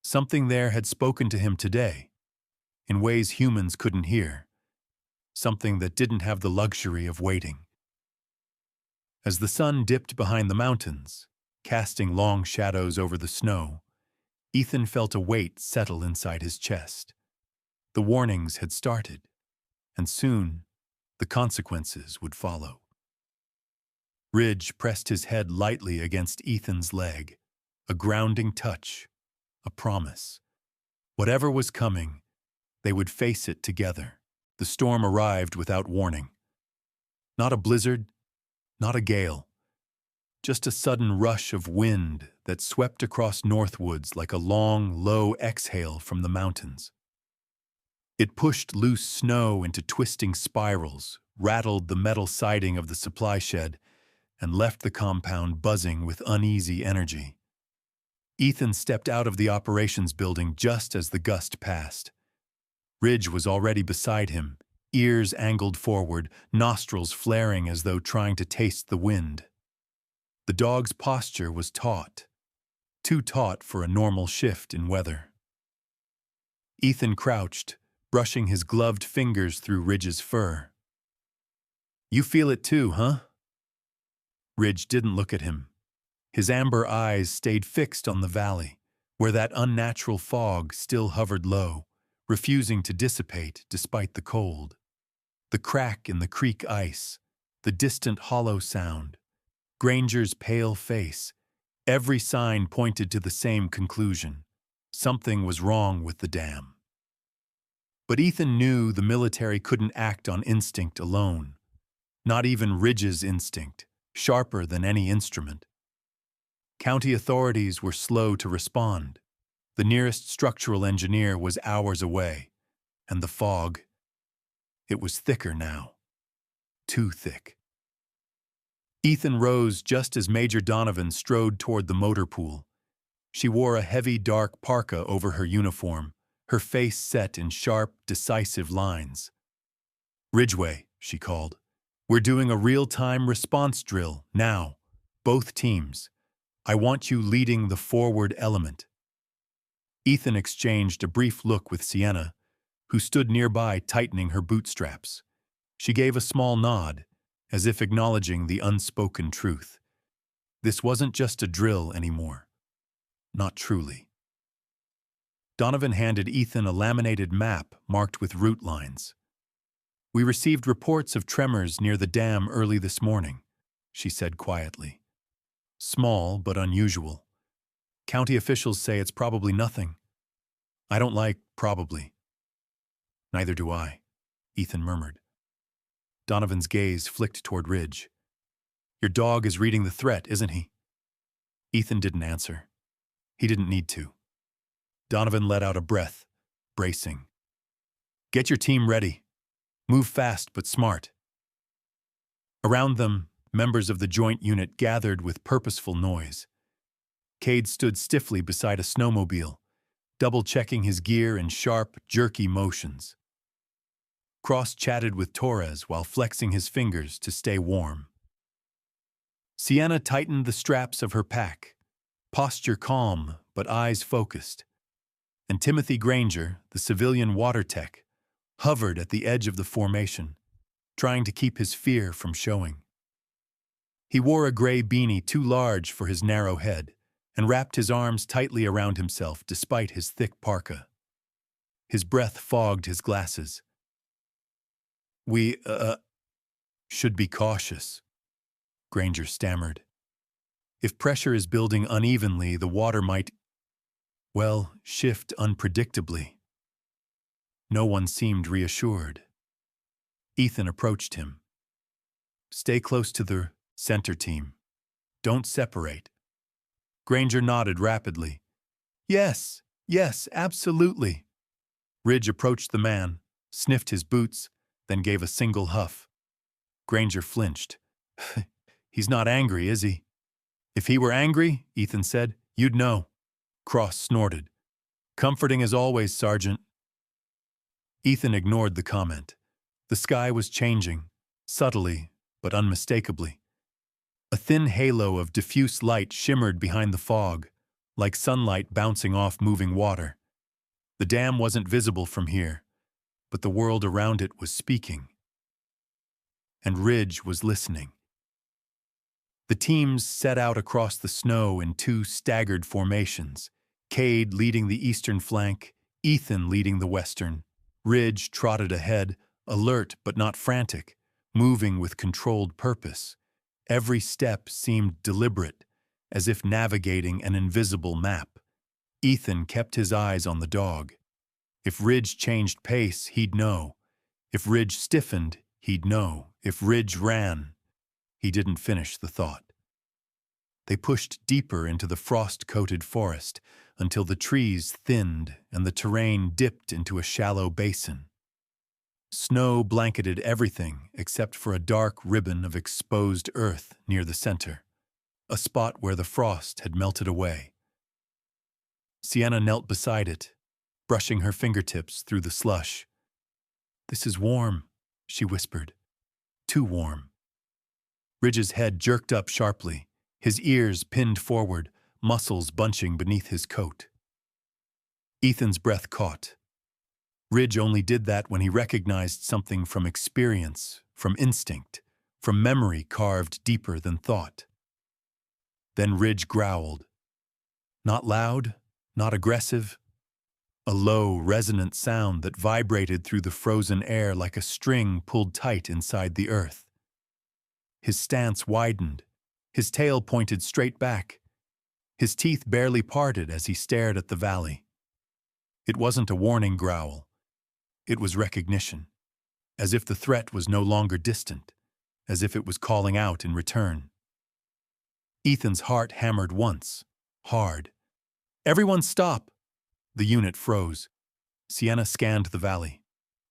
Something there had spoken to him today, in ways humans couldn't hear. Something that didn't have the luxury of waiting. As the sun dipped behind the mountains, casting long shadows over the snow, Ethan felt a weight settle inside his chest. The warnings had started, and soon the consequences would follow. Ridge pressed his head lightly against Ethan's leg, a grounding touch, a promise. Whatever was coming, they would face it together. The storm arrived without warning. Not a blizzard, not a gale. Just a sudden rush of wind that swept across Northwoods like a long, low exhale from the mountains. It pushed loose snow into twisting spirals, rattled the metal siding of the supply shed, and left the compound buzzing with uneasy energy. Ethan stepped out of the operations building just as the gust passed. Ridge was already beside him, ears angled forward, nostrils flaring as though trying to taste the wind. The dog's posture was taut, too taut for a normal shift in weather. Ethan crouched, brushing his gloved fingers through Ridge's fur. You feel it too, huh? Ridge didn't look at him. His amber eyes stayed fixed on the valley, where that unnatural fog still hovered low, refusing to dissipate despite the cold. The crack in the creek ice, the distant hollow sound, Granger's pale face, every sign pointed to the same conclusion. Something was wrong with the dam. But Ethan knew the military couldn't act on instinct alone. Not even Ridge's instinct, sharper than any instrument. County authorities were slow to respond. The nearest structural engineer was hours away, and the fog, it was thicker now. Too thick. Ethan rose just as Major Donovan strode toward the motor pool. She wore a heavy dark parka over her uniform, her face set in sharp, decisive lines. Ridgeway, she called. We're doing a real-time response drill, now. Both teams. I want you leading the forward element. Ethan exchanged a brief look with Sienna, who stood nearby tightening her bootstraps. She gave a small nod, as if acknowledging the unspoken truth. This wasn't just a drill anymore. Not truly. Donovan handed Ethan a laminated map marked with route lines. We received reports of tremors near the dam early this morning, she said quietly. Small but unusual. County officials say it's probably nothing. I don't like probably. Neither do I, Ethan murmured. Donovan's gaze flicked toward Ridge. Your dog is reading the threat, isn't he? Ethan didn't answer. He didn't need to. Donovan let out a breath, bracing. Get your team ready. Move fast but smart. Around them, members of the joint unit gathered with purposeful noise. Cade stood stiffly beside a snowmobile, double-checking his gear in sharp, jerky motions. Cross chatted with Torres while flexing his fingers to stay warm. Sienna tightened the straps of her pack, posture calm but eyes focused. And Timothy Granger, the civilian water tech, hovered at the edge of the formation, trying to keep his fear from showing. He wore a gray beanie too large for his narrow head and wrapped his arms tightly around himself despite his thick parka. His breath fogged his glasses. We, should be cautious, Granger stammered. If pressure is building unevenly, the water might, well, shift unpredictably. No one seemed reassured. Ethan approached him. Stay close to the center team. Don't separate. Granger nodded rapidly. Yes, absolutely. Ridge approached the man, sniffed his boots, then gave a single huff. Granger flinched. He's not angry, is he? If he were angry, Ethan said, you'd know. Cross snorted. Comforting as always, Sergeant. Ethan ignored the comment. The sky was changing, subtly but unmistakably. A thin halo of diffuse light shimmered behind the fog, like sunlight bouncing off moving water. The dam wasn't visible from here, but the world around it was speaking. And Ridge was listening. The teams set out across the snow in two staggered formations, Cade leading the eastern flank, Ethan leading the western. Ridge trotted ahead, alert but not frantic, moving with controlled purpose. Every step seemed deliberate, as if navigating an invisible map. Ethan kept his eyes on the dog. If Ridge changed pace, he'd know. If Ridge stiffened, he'd know. If Ridge ran, he didn't finish the thought. They pushed deeper into the frost-coated forest until the trees thinned and the terrain dipped into a shallow basin. Snow blanketed everything except for a dark ribbon of exposed earth near the center, a spot where the frost had melted away. Sienna knelt beside it, brushing her fingertips through the slush. This is warm, she whispered. Too warm. Ridge's head jerked up sharply, his ears pinned forward, muscles bunching beneath his coat. Ethan's breath caught. Ridge only did that when he recognized something from experience, from instinct, from memory carved deeper than thought. Then Ridge growled. Not loud, not aggressive. A low, resonant sound that vibrated through the frozen air like a string pulled tight inside the earth. His stance widened. His tail pointed straight back. His teeth barely parted as he stared at the valley. It wasn't a warning growl. It was recognition, as if the threat was no longer distant, as if it was calling out in return. Ethan's heart hammered once, hard. Everyone stop! The unit froze. Sienna scanned the valley.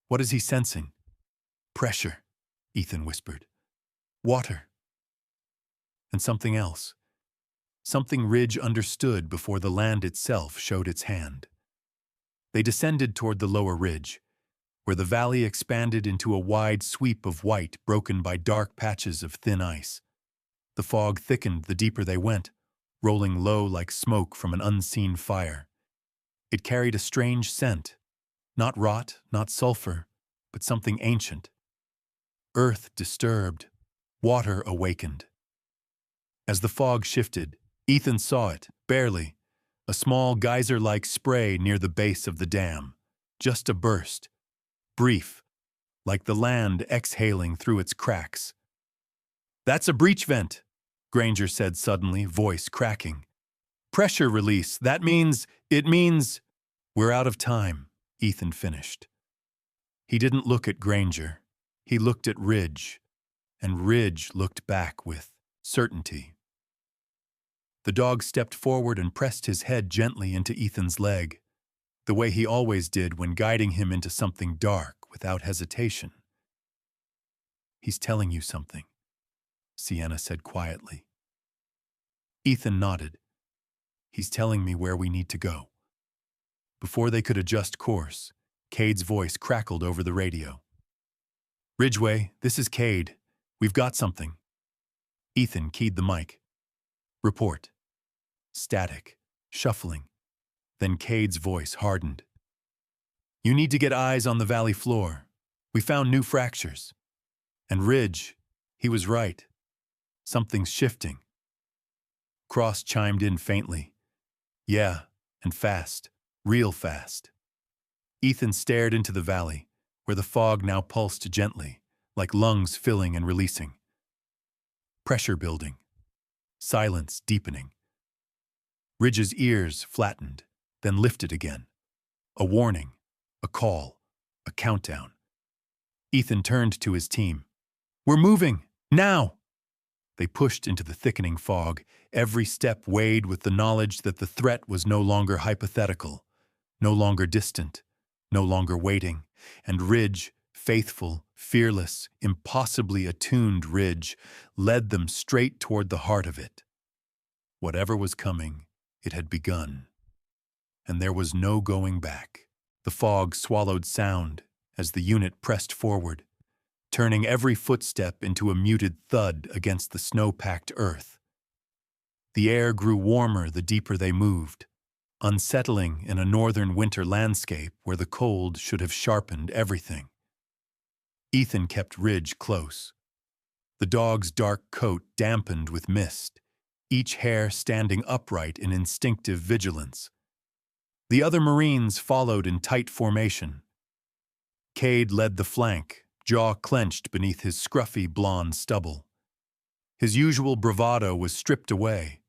What is he sensing? Pressure, Ethan whispered. Water. And something else. Something Ridge understood before the land itself showed its hand. They descended toward the lower ridge, where the valley expanded into a wide sweep of white broken by dark patches of thin ice. The fog thickened the deeper they went, rolling low like smoke from an unseen fire. It carried a strange scent, not rot, not sulfur, but something ancient. Earth disturbed, water awakened. As the fog shifted, Ethan saw it, barely, a small geyser-like spray near the base of the dam. Just a burst, brief, like the land exhaling through its cracks. That's a breach vent, Granger said suddenly, voice cracking. Pressure release, it means... We're out of time, Ethan finished. He didn't look at Granger. He looked at Ridge, and Ridge looked back with certainty. The dog stepped forward and pressed his head gently into Ethan's leg, the way he always did when guiding him into something dark without hesitation. "He's telling you something," Sienna said quietly. Ethan nodded. "He's telling me where we need to go." Before they could adjust course, Cade's voice crackled over the radio. "Ridgeway, this is Cade. We've got something." Ethan keyed the mic. "Report." Static, shuffling. Then Cade's voice hardened. "You need to get eyes on the valley floor. We found new fractures. And Ridge, he was right. Something's shifting." Cross chimed in faintly. "Yeah, and fast. Real fast." Ethan stared into the valley, where the fog now pulsed gently, like lungs filling and releasing. Pressure building. Silence deepening. Ridge's ears flattened, then lifted again. A warning, a call, a countdown. Ethan turned to his team. "We're moving! Now!" They pushed into the thickening fog, every step weighed with the knowledge that the threat was no longer hypothetical, no longer distant, no longer waiting, and Ridge, faithful, fearless, impossibly attuned Ridge, led them straight toward the heart of it. Whatever was coming, it had begun. And there was no going back. The fog swallowed sound as the unit pressed forward, turning every footstep into a muted thud against the snow-packed earth. The air grew warmer the deeper they moved, unsettling in a northern winter landscape where the cold should have sharpened everything. Ethan kept Ridge close. The dog's dark coat dampened with mist, each hair standing upright in instinctive vigilance. The other Marines followed in tight formation. Cade led the flank, jaw clenched beneath his scruffy blonde stubble. His usual bravado was stripped away,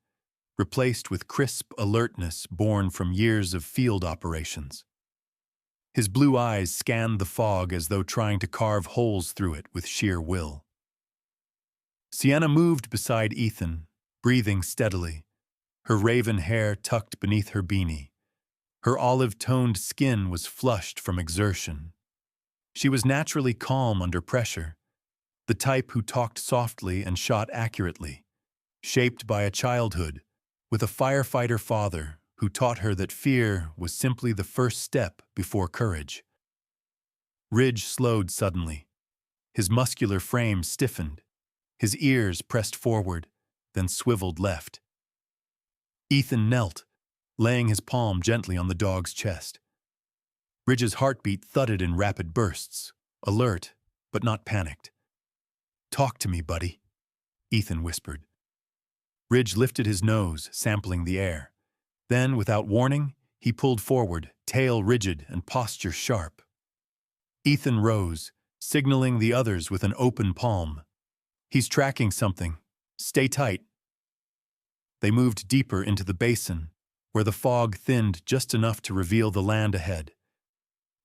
replaced with crisp alertness born from years of field operations. His blue eyes scanned the fog as though trying to carve holes through it with sheer will. Sienna moved beside Ethan, breathing steadily, her raven hair tucked beneath her beanie. Her olive-toned skin was flushed from exertion. She was naturally calm under pressure, the type who talked softly and shot accurately, shaped by a childhood with a firefighter father who taught her that fear was simply the first step before courage. Ridge slowed suddenly. His muscular frame stiffened. His ears pressed forward, then swiveled left. Ethan knelt, laying his palm gently on the dog's chest. Ridge's heartbeat thudded in rapid bursts, alert, but not panicked. "Talk to me, buddy," Ethan whispered. Ridge lifted his nose, sampling the air. Then, without warning, he pulled forward, tail rigid and posture sharp. Ethan rose, signaling the others with an open palm. "He's tracking something. Stay tight." They moved deeper into the basin, where the fog thinned just enough to reveal the land ahead.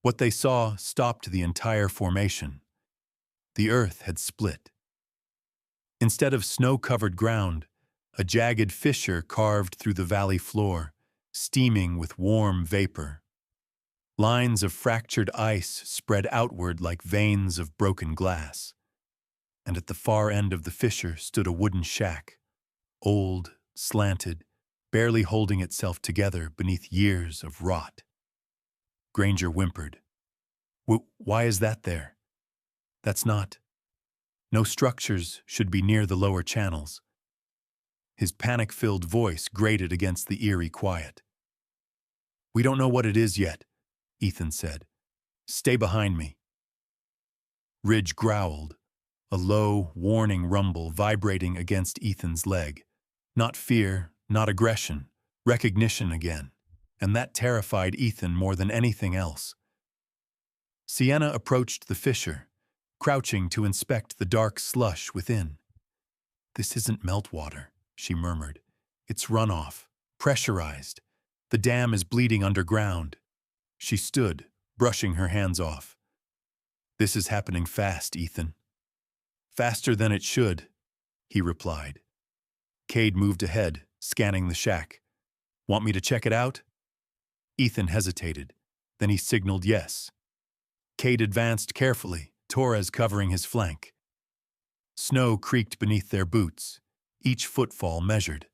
What they saw stopped the entire formation. The earth had split. Instead of snow-covered ground, a jagged fissure carved through the valley floor, steaming with warm vapor. Lines of fractured ice spread outward like veins of broken glass. And at the far end of the fissure stood a wooden shack, old, slanted, barely holding itself together beneath years of rot. Granger whimpered. "Why is that there? That's not. No structures should be near the lower channels." His panic-filled voice grated against the eerie quiet. "We don't know what it is yet," Ethan said. "Stay behind me." Ridge growled, a low, warning rumble vibrating against Ethan's leg. Not fear, not aggression, recognition again, and that terrified Ethan more than anything else. Sienna approached the fissure, crouching to inspect the dark slush within. "This isn't meltwater," she murmured. "It's runoff, pressurized. The dam is bleeding underground." She stood, brushing her hands off. This is happening fast, Ethan. Faster than it should, he replied. Cade moved ahead, scanning the shack. Want me to check it out? Ethan hesitated. Then he signaled yes. Cade advanced carefully, Torres covering his flank. Snow creaked beneath their boots, each footfall measured.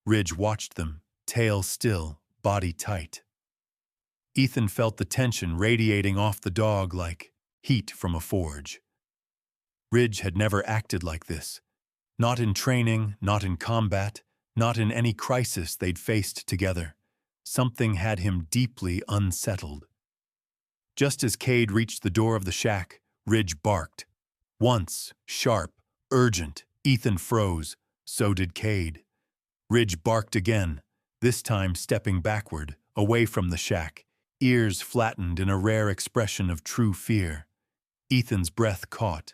Ridge watched them, tail still, body tight. Ethan felt the tension radiating off the dog like heat from a forge. Ridge had never acted like this. Not in training, not in combat, not in any crisis they'd faced together. Something had him deeply unsettled. Just as Cade reached the door of the shack, Ridge barked. Once, sharp, urgent, Ethan froze. So did Cade. Ridge barked again, this time stepping backward, away from the shack, ears flattened in a rare expression of true fear. Ethan's breath caught.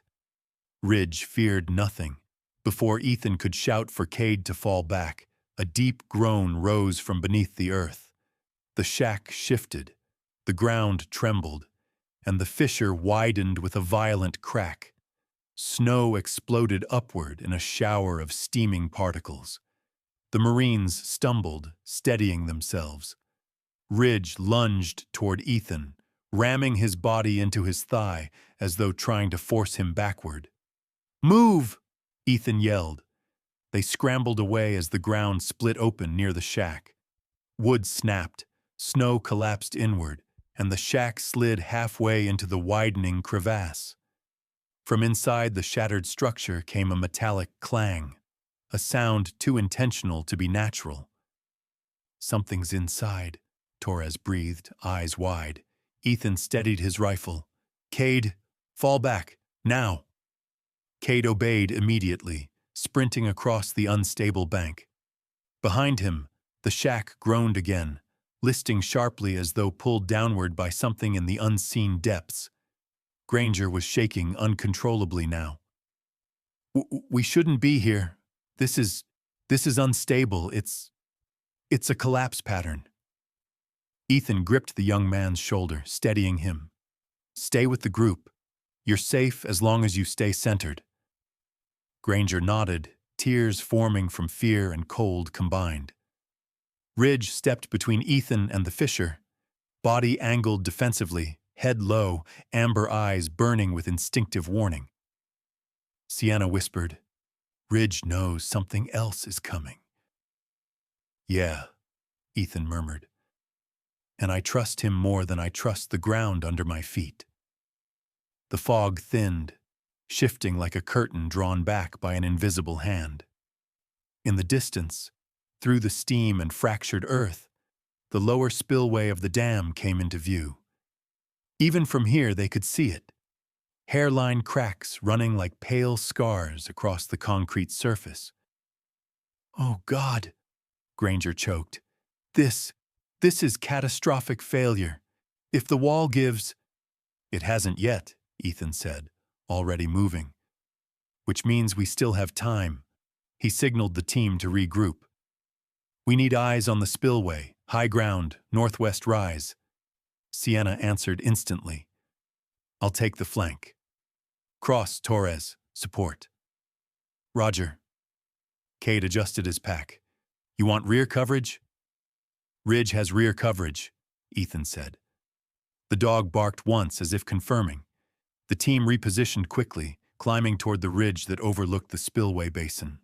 Ridge feared nothing. Before Ethan could shout for Cade to fall back, a deep groan rose from beneath the earth. The shack shifted, the ground trembled, and the fissure widened with a violent crack. Snow exploded upward in a shower of steaming particles. The Marines stumbled, steadying themselves. Ridge lunged toward Ethan, ramming his body into his thigh as though trying to force him backward. "Move!" Ethan yelled. They scrambled away as the ground split open near the shack. Wood snapped, snow collapsed inward, and the shack slid halfway into the widening crevasse. From inside the shattered structure came a metallic clang, a sound too intentional to be natural. "Something's inside," Torres breathed, eyes wide. Ethan steadied his rifle. "Cade, fall back, now!" Cade obeyed immediately, sprinting across the unstable bank. Behind him, the shack groaned again, listing sharply as though pulled downward by something in the unseen depths. Granger was shaking uncontrollably now. We shouldn't be here. This is unstable. It's a collapse pattern." Ethan gripped the young man's shoulder, steadying him. "Stay with the group. You're safe as long as you stay centered." Granger nodded, tears forming from fear and cold combined. Ridge stepped between Ethan and the fissure, body angled defensively, head low, amber eyes burning with instinctive warning. Sienna whispered, "Ridge knows something else is coming." "Yeah," Ethan murmured. "And I trust him more than I trust the ground under my feet." The fog thinned, shifting like a curtain drawn back by an invisible hand. In the distance, through the steam and fractured earth, the lower spillway of the dam came into view. Even from here they could see it. Hairline cracks running like pale scars across the concrete surface. "Oh God," Granger choked. This is catastrophic failure. If the wall gives—" "It hasn't yet," Ethan said, already moving. "Which means we still have time." He signaled the team to regroup. "We need eyes on the spillway, high ground, northwest rise." Sienna answered instantly. "I'll take the flank." "Cross, Torres, support." "Roger." Cade adjusted his pack. "You want rear coverage?" "Ridge has rear coverage," Ethan said. The dog barked once as if confirming. The team repositioned quickly, climbing toward the ridge that overlooked the spillway basin.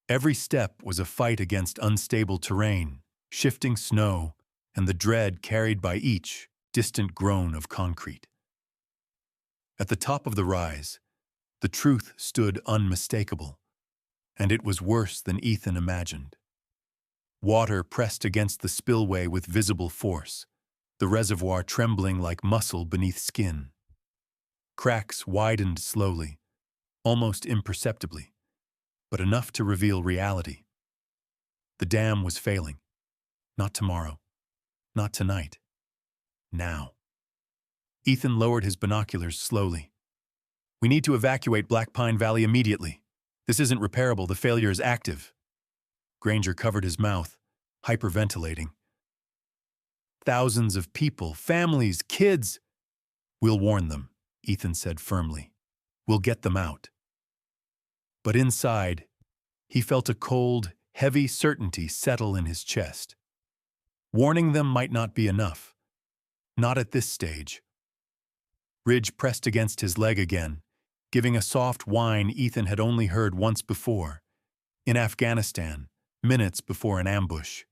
Every step was a fight against unstable terrain, shifting snow, and the dread carried by each distant groan of concrete. At the top of the rise, the truth stood unmistakable, and it was worse than Ethan imagined. Water pressed against the spillway with visible force, the reservoir trembling like muscle beneath skin. Cracks widened slowly, almost imperceptibly, but enough to reveal reality. The dam was failing. Not tomorrow. Not tonight. Now. Ethan lowered his binoculars slowly. "We need to evacuate Black Pine Valley immediately. This isn't repairable. The failure is active." Granger covered his mouth, hyperventilating. "Thousands of people, families, kids." We'll warn them, Ethan said firmly. We'll get them out. But inside, he felt a cold, heavy certainty settle in his chest. Warning them might not be enough. Not at this stage. Ridge pressed against his leg again, giving a soft whine Ethan had only heard once before, in Afghanistan, minutes before an ambush.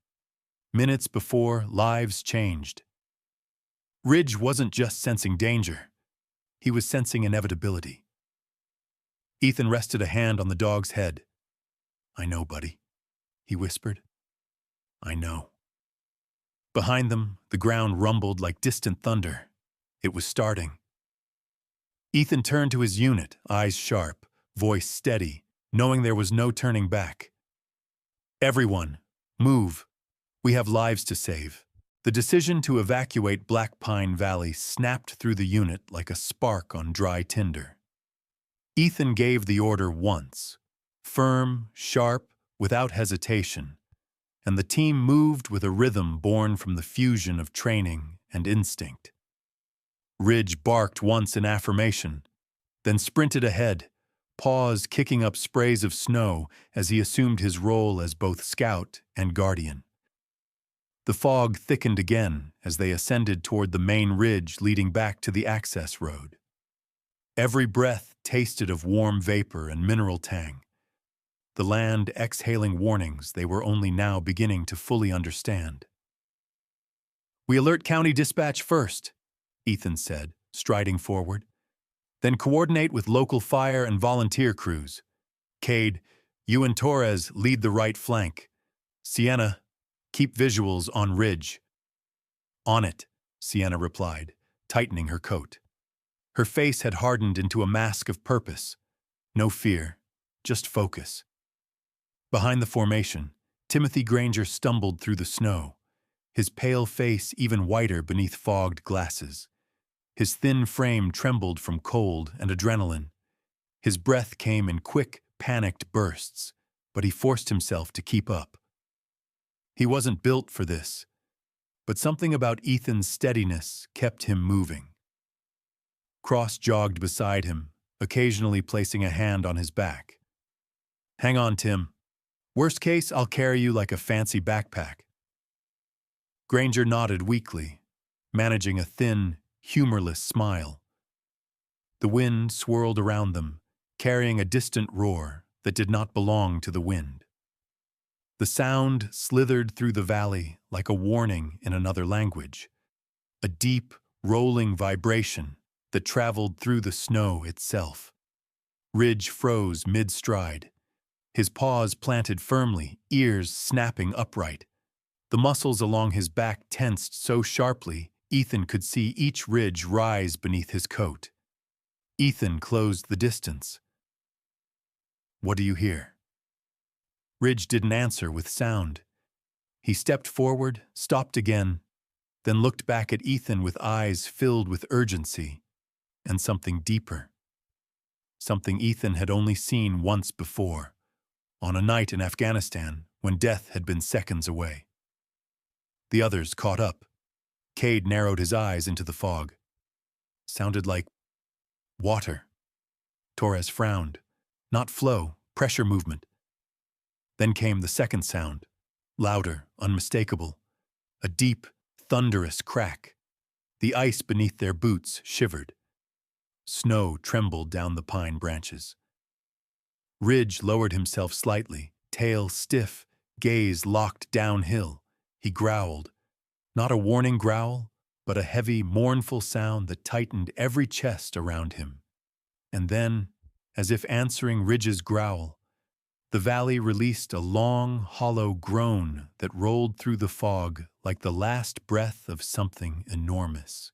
Minutes before lives changed. Ridge wasn't just sensing danger. He was sensing inevitability. Ethan rested a hand on the dog's head. "I know, buddy," he whispered. "I know." Behind them, the ground rumbled like distant thunder. It was starting. Ethan turned to his unit, eyes sharp, voice steady, knowing there was no turning back. "Everyone, move. We have lives to save." The decision to evacuate Black Pine Valley snapped through the unit like a spark on dry tinder. Ethan gave the order once, firm, sharp, without hesitation, and the team moved with a rhythm born from the fusion of training and instinct. Ridge barked once in affirmation, then sprinted ahead, paws kicking up sprays of snow as he assumed his role as both scout and guardian. The fog thickened again as they ascended toward the main ridge leading back to the access road. Every breath tasted of warm vapor and mineral tang, the land exhaling warnings they were only now beginning to fully understand. "We alert county dispatch first," Ethan said, striding forward. "Then coordinate with local fire and volunteer crews. Cade, you and Torres lead the right flank. Sienna, keep visuals on ridge." "On it," Sienna replied, tightening her coat. Her face had hardened into a mask of purpose. No fear, just focus. Behind the formation, Timothy Granger stumbled through the snow, his pale face even whiter beneath fogged glasses. His thin frame trembled from cold and adrenaline. His breath came in quick, panicked bursts, but he forced himself to keep up. He wasn't built for this, but something about Ethan's steadiness kept him moving. Cross jogged beside him, occasionally placing a hand on his back. "Hang on, Tim. Worst case, I'll carry you like a fancy backpack." Granger nodded weakly, managing a thin, humorless smile. The wind swirled around them, carrying a distant roar that did not belong to the wind. The sound slithered through the valley like a warning in another language, a deep, rolling vibration that traveled through the snow itself. Ridge froze mid-stride, his paws planted firmly, ears snapping upright. The muscles along his back tensed so sharply, Ethan could see each ridge rise beneath his coat. Ethan closed the distance. "What do you hear?" Ridge didn't answer with sound. He stepped forward, stopped again, then looked back at Ethan with eyes filled with urgency and something deeper. Something Ethan had only seen once before, on a night in Afghanistan when death had been seconds away. The others caught up. Cade narrowed his eyes into the fog. Sounded like water. Torres frowned. Not flow, pressure movement. Then came the second sound, louder, unmistakable. A deep, thunderous crack. The ice beneath their boots shivered. Snow trembled down the pine branches. Ridge lowered himself slightly, tail stiff, gaze locked downhill. He growled. Not a warning growl, but a heavy, mournful sound that tightened every chest around him. And then, as if answering Ridge's growl, the valley released a long, hollow groan that rolled through the fog like the last breath of something enormous.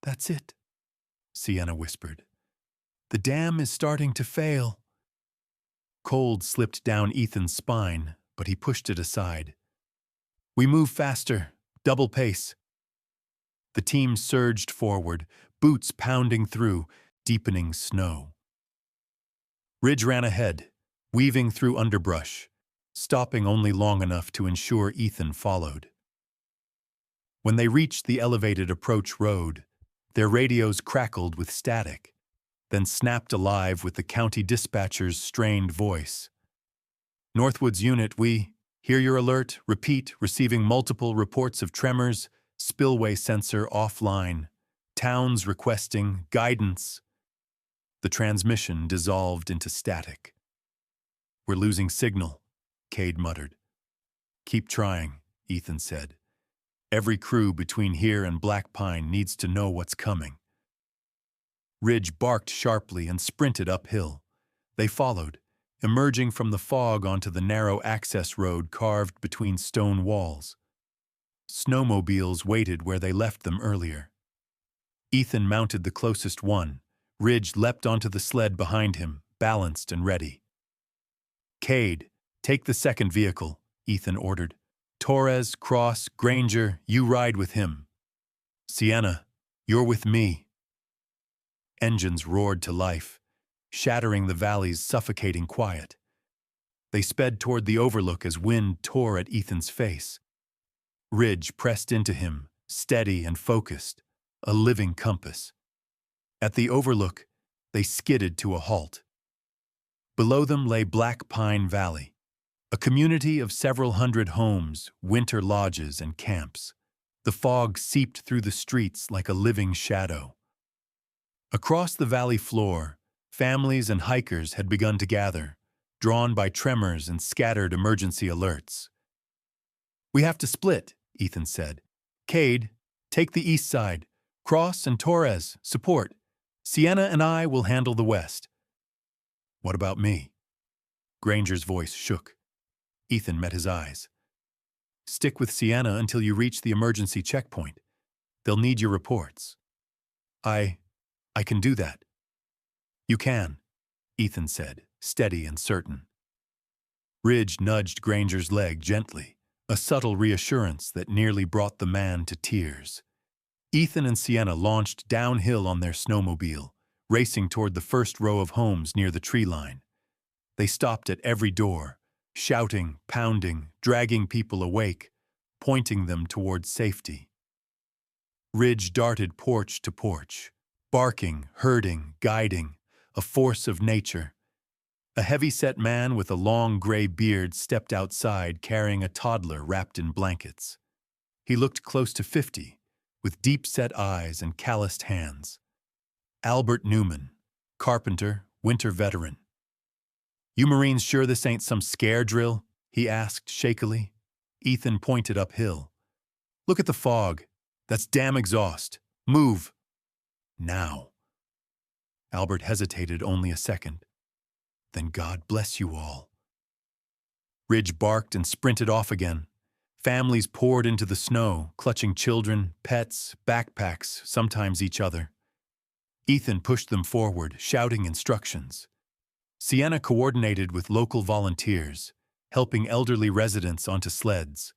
"That's it," Sienna whispered. "The dam is starting to fail." Cold slipped down Ethan's spine, but he pushed it aside. "We move faster, double pace." The team surged forward, boots pounding through, deepening snow. Ridge ran ahead, weaving through underbrush, stopping only long enough to ensure Ethan followed. When they reached the elevated approach road, Their radios crackled with static, then snapped alive with the county dispatcher's strained voice. Northwood's unit, we hear your alert. Repeat, receiving multiple reports of tremors, spillway sensor offline, towns requesting guidance. The transmission dissolved into static. We're losing signal, Cade muttered. Keep trying, Ethan said. Every crew between here and Black Pine needs to know what's coming. Ridge barked sharply and sprinted uphill. They followed, emerging from the fog onto the narrow access road carved between stone walls. Snowmobiles waited where they left them earlier. Ethan mounted the closest one. Ridge leapt onto the sled behind him, balanced and ready. Cade, take the second vehicle, Ethan ordered. Torres, Cross, Granger, you ride with him. Sienna, you're with me. Engines roared to life, shattering the valley's suffocating quiet. They sped toward the overlook as wind tore at Ethan's face. Ridge pressed into him, steady and focused, a living compass. At the overlook, they skidded to a halt. Below them lay Black Pine Valley, a community of several hundred homes, winter lodges, and camps. The fog seeped through the streets like a living shadow. Across the valley floor, families and hikers had begun to gather, drawn by tremors and scattered emergency alerts. We have to split, Ethan said. Cade, take the east side. Cross and Torres, support. Sienna and I will handle the west. What about me? Granger's voice shook. Ethan met his eyes. Stick with Sienna until you reach the emergency checkpoint. They'll need your reports. I can do that. You can, Ethan said, steady and certain. Ridge nudged Granger's leg gently, a subtle reassurance that nearly brought the man to tears. Ethan and Sienna launched downhill on their snowmobile, racing toward the first row of homes near the tree line. They stopped at every door, shouting, pounding, dragging people awake, pointing them toward safety. Ridge darted porch to porch, barking, herding, guiding, a force of nature. A heavy-set man with a long gray beard stepped outside carrying a toddler wrapped in blankets. He looked close to 50, with deep-set eyes and calloused hands. Albert Newman, carpenter, winter veteran. You Marines sure this ain't some scare drill? He asked shakily. Ethan pointed uphill. Look at the fog. That's damn exhaust. Move. Now. Albert hesitated only a second. Then God bless you all. Ridge barked and sprinted off again. Families poured into the snow, clutching children, pets, backpacks, sometimes each other. Ethan pushed them forward, shouting instructions. Sienna coordinated with local volunteers, helping elderly residents onto sleds.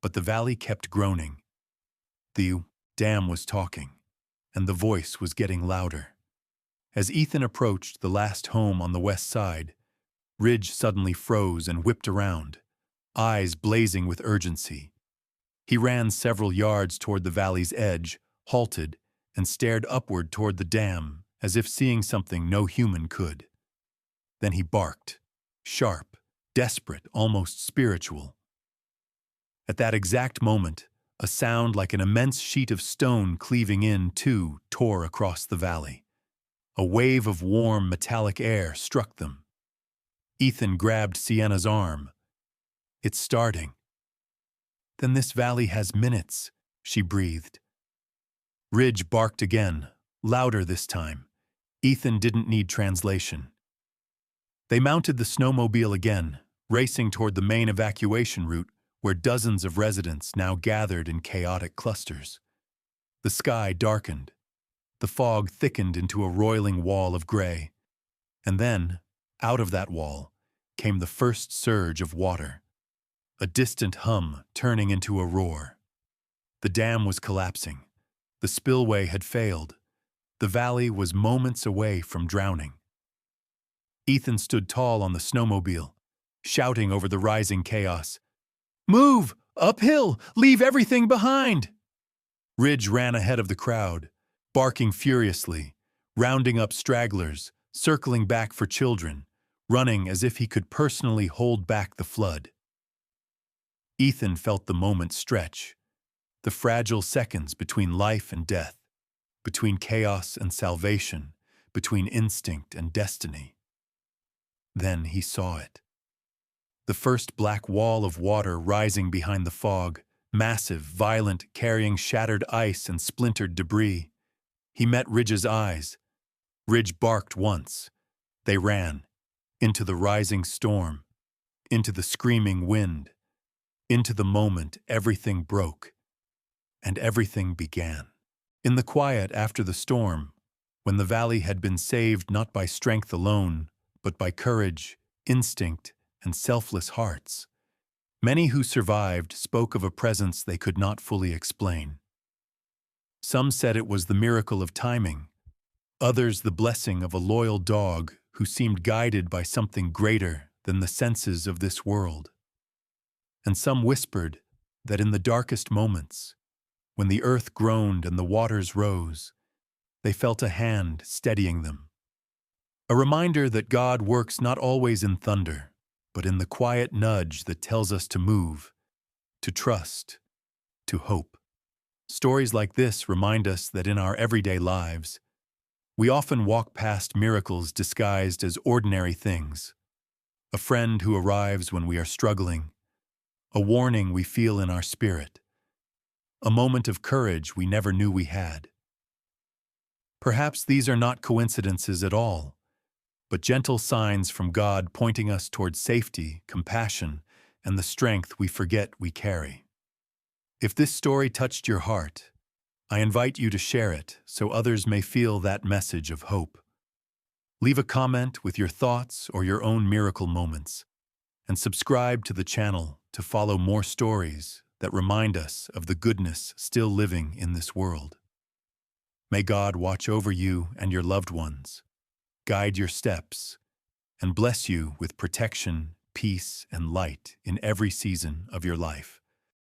But the valley kept groaning. The dam was talking, and the voice was getting louder. As Ethan approached the last home on the west side, Ridge suddenly froze and whipped around, eyes blazing with urgency. He ran several yards toward the valley's edge, halted, and stared upward toward the dam as if seeing something no human could. Then he barked, sharp, desperate, almost spiritual. At that exact moment, a sound like an immense sheet of stone cleaving in two tore across the valley. A wave of warm, metallic air struck them. Ethan grabbed Sienna's arm. It's starting. Then this valley has minutes, she breathed. Ridge barked again, louder this time. Ethan didn't need translation. They mounted the snowmobile again, racing toward the main evacuation route where dozens of residents now gathered in chaotic clusters. The sky darkened. The fog thickened into a roiling wall of gray. And then, out of that wall, came the first surge of water, a distant hum turning into a roar. The dam was collapsing. The spillway had failed. The valley was moments away from drowning. Ethan stood tall on the snowmobile, shouting over the rising chaos. Move! Uphill! Leave everything behind! Ridge ran ahead of the crowd, barking furiously, rounding up stragglers, circling back for children, running as if he could personally hold back the flood. Ethan felt the moment stretch, the fragile seconds between life and death, between chaos and salvation, between instinct and destiny. Then he saw it. The first black wall of water rising behind the fog, massive, violent, carrying shattered ice and splintered debris. He met Ridge's eyes. Ridge barked once. They ran, into the rising storm, into the screaming wind, into the moment everything broke, and everything began. In the quiet after the storm, when the valley had been saved not by strength alone, but by courage, instinct, and selfless hearts, many who survived spoke of a presence they could not fully explain. Some said it was the miracle of timing, others the blessing of a loyal dog who seemed guided by something greater than the senses of this world. And some whispered that in the darkest moments, when the earth groaned and the waters rose, they felt a hand steadying them. A reminder that God works not always in thunder, but in the quiet nudge that tells us to move, to trust, to hope. Stories like this remind us that in our everyday lives, we often walk past miracles disguised as ordinary things. A friend who arrives when we are struggling, a warning we feel in our spirit, a moment of courage we never knew we had. Perhaps these are not coincidences at all, but gentle signs from God pointing us towards safety, compassion, and the strength we forget we carry. If this story touched your heart, I invite you to share it so others may feel that message of hope. Leave a comment with your thoughts or your own miracle moments, and subscribe to the channel to follow more stories that remind us of the goodness still living in this world. May God watch over you and your loved ones, guide your steps, and bless you with protection, peace, and light in every season of your life.